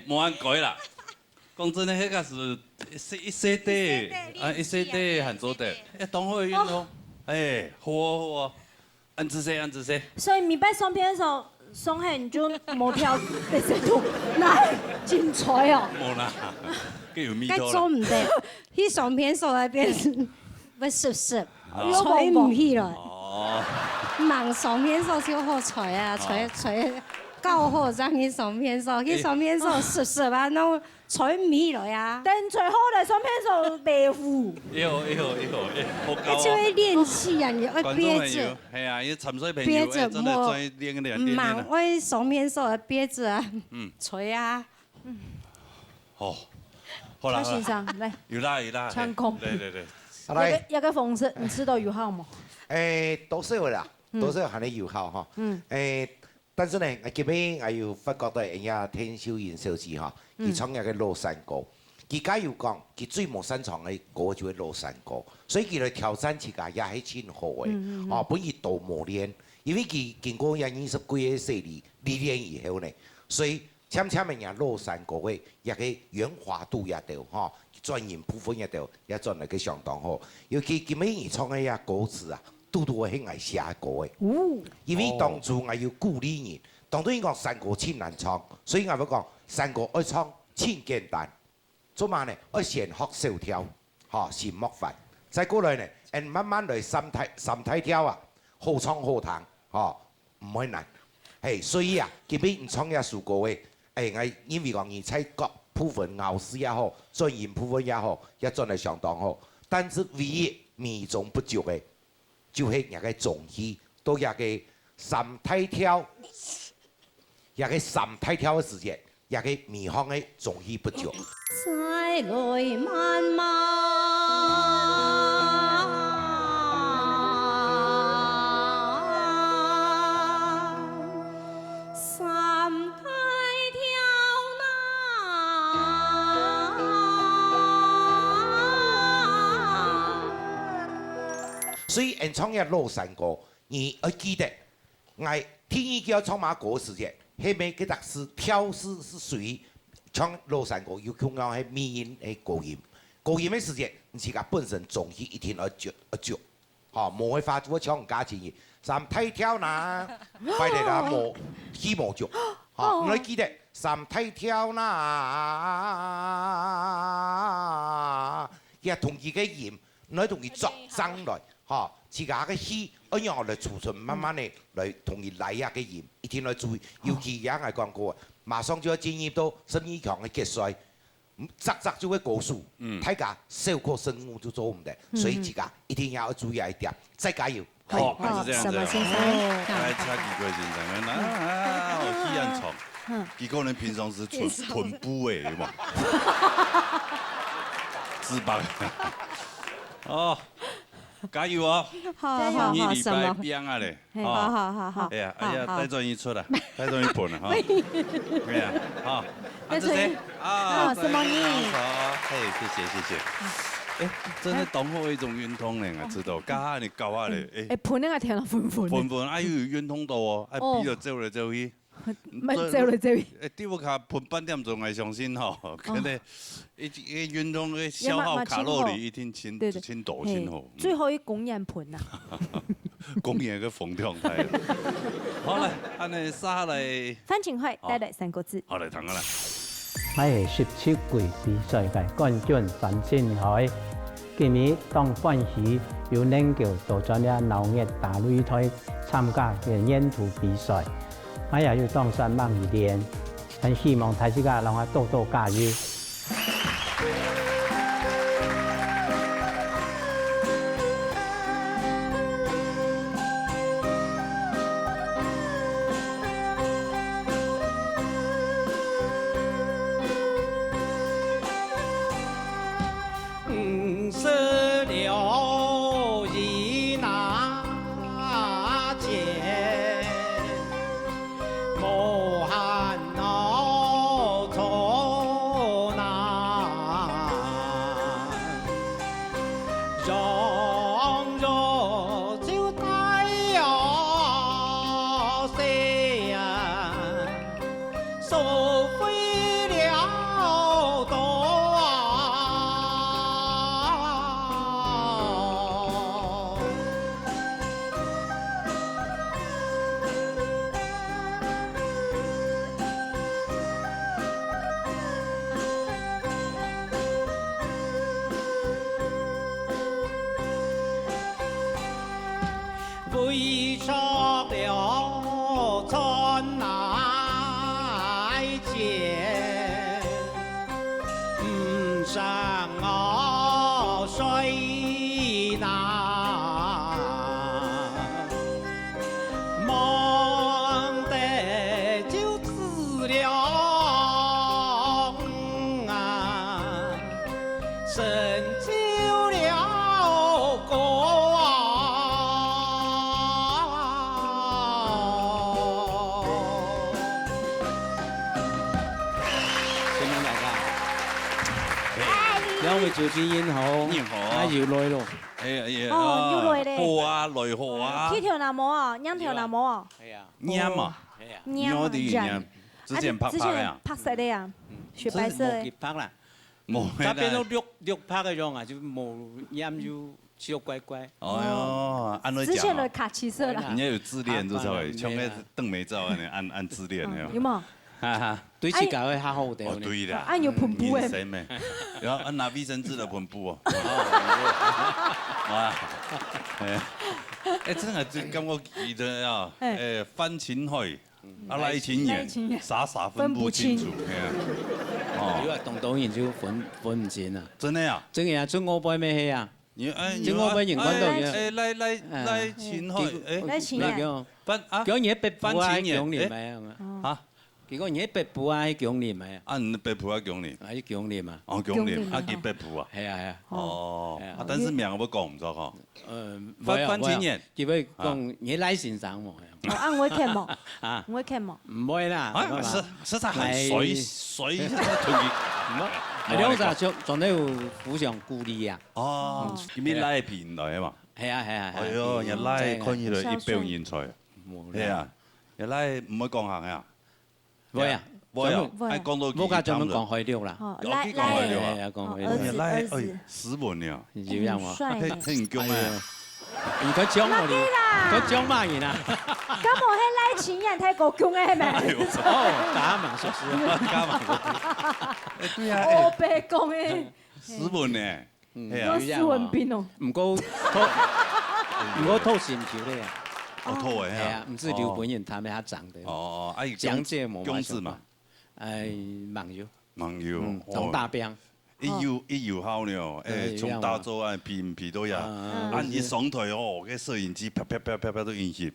莫安改啦。讲真的，迄个是一世底，一世底很做的，同好运动，好，按姿势。所以米拜双片手，双黑你就冇跳第四度，那精彩哦。冇啦，佢有咪该多做唔得，迄双片手那边要湿，吹唔起来。哦。忙双片手就好吹啊，吹。够好，让去双片手，去双片手湿啊，那吹唔起来啊。但最好的双片手白虎。好高啊！就会练气啊，你要憋着。系啊，要沉水朋友，真的在练。唔忙，我双片手要憋着啊，吹啊。好，好啦。张先生来。有啦。唱功。对。来，一个方式，你吃到油耗吗？多少啦，多少含你油耗哈。但是呢，我今日我又發覺到人家天秀營小姐哈，佢創一個落山歌，佢假如講佢最冇擅長嘅歌就係落山歌，所以佢嚟挑戰自家也係真好嘅，哦，本意多磨練，因為佢經過廿20幾個歲歷練以後呢，所以漸嘅人落山歌嘅一個圓滑度也到，哈，專業部分也到，也做嚟個相當好，尤其今日佢創嘅歌詞啊。都係愛寫歌嘅，因為當初我要鼓勵人，當初伊講山歌真難唱，所以我要講山歌愛唱真簡單，做嘛呢？愛先學小調，先莫法，再過來呢，慢慢來三體調啊，好唱好彈，唔會難，所以啊，基本唔唱一首歌嘅，我因為講而在各部分咬師也好，專業部分也好，也真係相當好，但是唯一美中不足嘅。就係一個綜藝，到一個三體跳，一個三體跳嘅時間，一個迷航嘅綜藝不足。再來漫漫。所以演唱一落山歌，你要記得，我天一叫唱馬歌嘅時間，後面嗰特是跳是屬於唱落山歌，要強調係美音係高音，高音嘅時間，你自己本身綜藝一定要做，冇會發我唱假錢嘅，三體跳嗱，快啲啦冇起冇做，你要記得三體跳嗱，也同佢嘅音，你同佢作爭來。自家嘅戲，一樣嚟儲存，慢慢嚟同佢嚟下嘅鹽，一定要注意。尤其也係講過，馬上就要進入到12強嘅決賽，扎就會過數，大家小個生物就做唔得，所以自家一定要注意一點，再加油。好，是這樣子。什麼先生？來插幾句先生，我喜歡唱，幾個人平常時臀部誒嘛，自白。哦。加油啊！好，你禮拜邊啊咧？好。哎呀，帶轉一出啦，帶轉一盤啦，哈。對啊，好。帶轉啊，什麼你？謝謝。真係當好一種運動咧，我知道。加你教下咧，盤咧，我聽到盤。盤，哎呦，運動到哦，比就走嚟走去。咪走嚟走去。啲我卡盤半點鐘係上先吼，佢哋運動嘅消耗卡路里一定清多清好。最後一公園盤啊！公園嘅風狀態。好啦，安尼沙嚟。范晴慧帶來三個字。好嚟聽下啦。我係17屆比賽嘅冠軍范晴慧，今年當歡喜有能夠到咗了農業大擂台參加嘅沿途比賽。我也要當山猛一練，很希望大家讓我多多加油。唔捨了飞出了春来见，唔想我水难，忙得就知了啊，成就了国啊。點樣大家？兩位主持人好，啊要來咯。哦要來咧好啊，來好啊。幾條男模啊，兩條男模啊。係啊。黏啊，黏黏，之前拍拍啊。拍攝的呀，雪白色的。拍啦。冇。嗰邊都綠拍嘅樣啊，就冇黏就小乖乖。哦哟，按你之前的講。卡其色啦。人家有自戀，就係像那鄧美照安尼按自戀的。有冇？哈哈，對自家會較好啲。哦，對啦。按有盆布誒。然後按拿衛生紙的盆布哦。哇，真係最感覺記得啊，范秦海，賴清妍，傻分不清楚。哦，如果動導演就分唔清啊。真的啊？真嘅啊，中國杯咩戲啊？中國杯熒光導演。賴清海，賴清妍。講嘢北部啊，強烈咪啊？嚇？結果嘢北部啊，強烈咪啊？啊，北部啊，強烈。啊，啲強烈嘛。哦，強烈，啊，佢北部啊。係啊係啊。哦，但是名我講唔咗嗬。范秦妍，佢會講嘢賴先生喎。哦，按我看冇。啊，我看冇。唔會啦。實在很水。兩個仲都要互相鼓勵啊。哦，咁你拉片來啊嘛。係啊係啊。係喲，人拉看起來一表人才。係啊，人拉唔會講行啊。會啊。會啊，係講到冇家專門講開了啦。有啲講開了啊。講開了。拉斯文啊。要樣喎。很強啊。而家講我哋，佢講乜嘢啊？咁我係賴清妍太過強嘅係咪？哦，假盲屬實，假盲屬實。對啊。我白講嘅。斯文呢？我斯文斌哦。唔過偷線條咧。哦，偷嘅。係啊，唔知劉本人他們他長的。哦，講這冇公字嘛。網友。網友。從大邊。一有好呢，從大洲啊片都有，按一上台哦，個攝影機啪都影攝，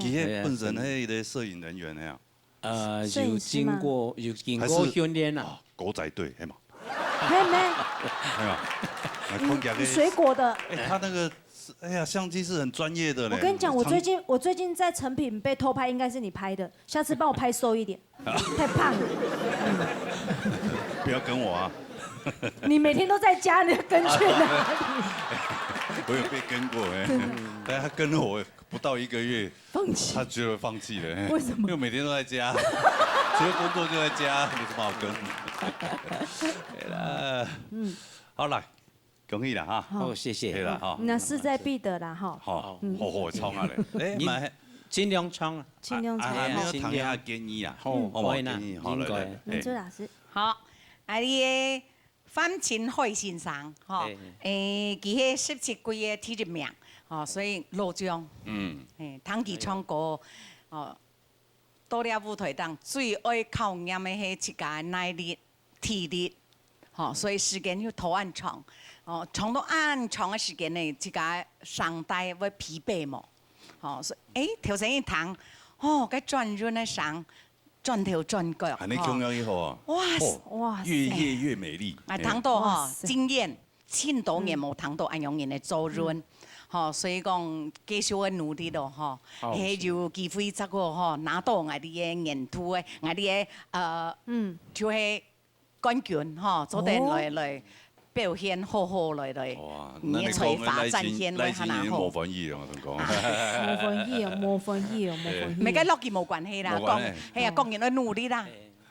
其實本身係個攝影人員呀。有經過訓練啦。狗仔隊係嘛？係咩？係嘛？水果的。他那個，哎呀，相機是很專業的咧。我跟你講，我最近在成品被偷拍，應該是你拍的，下次幫我拍瘦一點，太胖了。不要跟我啊！你每天都在家，你要跟去哪裡？我有被跟過但他跟了我不到1個月，放棄，他覺得放棄了。為什麼？因為每天都在家，除了工作就在家，沒什麼好跟。對啦，好啦，恭喜啦哈！好，謝謝。對啦哈。那勢在必得啦哈。好，好唱下嚟。你盡量唱啊，盡量唱。你談一下建議啊。好，可以啦，應該。明珠老師。好，你范秦海先生，吼，佢係17季嘅第1名，吼，所以攞獎。當佢唱歌，哦，到了舞台上最愛考驗嘅係自家耐力、體力，吼，所以時間要拖按長，哦，唱到按長嘅時間呢，自家聲帶會疲憊冇，吼，所以頭先一彈，哦，個轉潤嘅聲。轉頭轉腳，你中央以後啊，哇，越夜越美麗。啊，彈到嗬經驗，10多年冇彈到安樣人嚟做潤，嗬，所以講繼續嘅努力咯，嗬，係有機會則個嗬拿到我哋嘅演出嘅，我哋嘅就係冠軍，嗬，做得來表現好好來，你才華展現會很好。冇翻譯啊，我同講。冇翻譯。咪跟樂器冇關係啦，講係啊，講人嘅努力啦，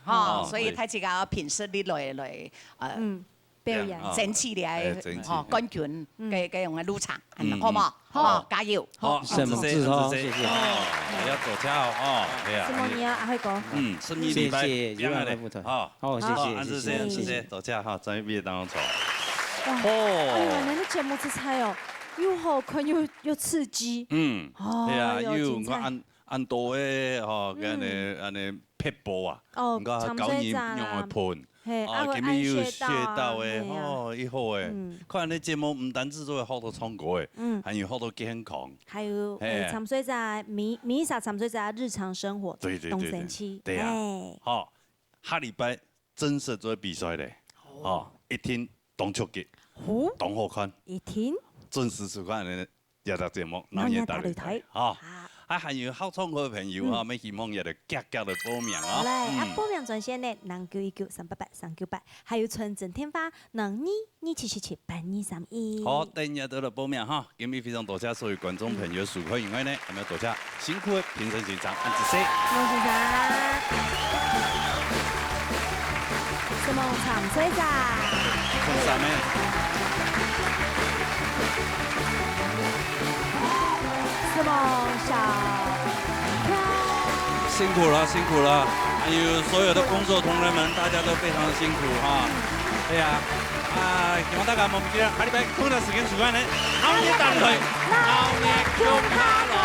嚇，所以睇自家憑實力來表演，爭取嚟嚇冠軍嘅樣嘅路程，好冇？好，加油！好，謝謝。要走跳哦，係啊。什麼你啊？阿輝哥。順利禮拜，謝謝舞台。好，謝謝。走跳哈，專業畢業當中走。哎呀，你的節目之彩哦！又好看又刺激。嗯，对啊，又我按多的吼，安尼撇布啊，哦，高盐用的喷。今日又有穴道的，哦，伊好诶。看你节目唔单止做好多唱歌诶，还有好多健康。还有参水在米莎参水在日常生活，动神期。对啊，好，下礼拜正式做比赛咧，哦，一天动出击，动好看，一天准时收看的热搭节目，南野大擂台，好。还有好唱歌的朋友哈，我希望也得积极的报名啊！来，报名专线呢，919-388-398，还有纯正天发02-2777-8231。好，等下到了报名哈，今日非常多谢所有观众朋友收看，因为呢，我们要多谢辛苦的评审现场，安子生，谢谢。什么长水仔？从啥咩？什么小跳？辛苦了，辛苦了！还有所有的工作同仁们，大家都非常的辛苦哈。对呀，希望大家冇唔記得下禮拜同一時間收看呢，老年大擂台，老年強卡樂。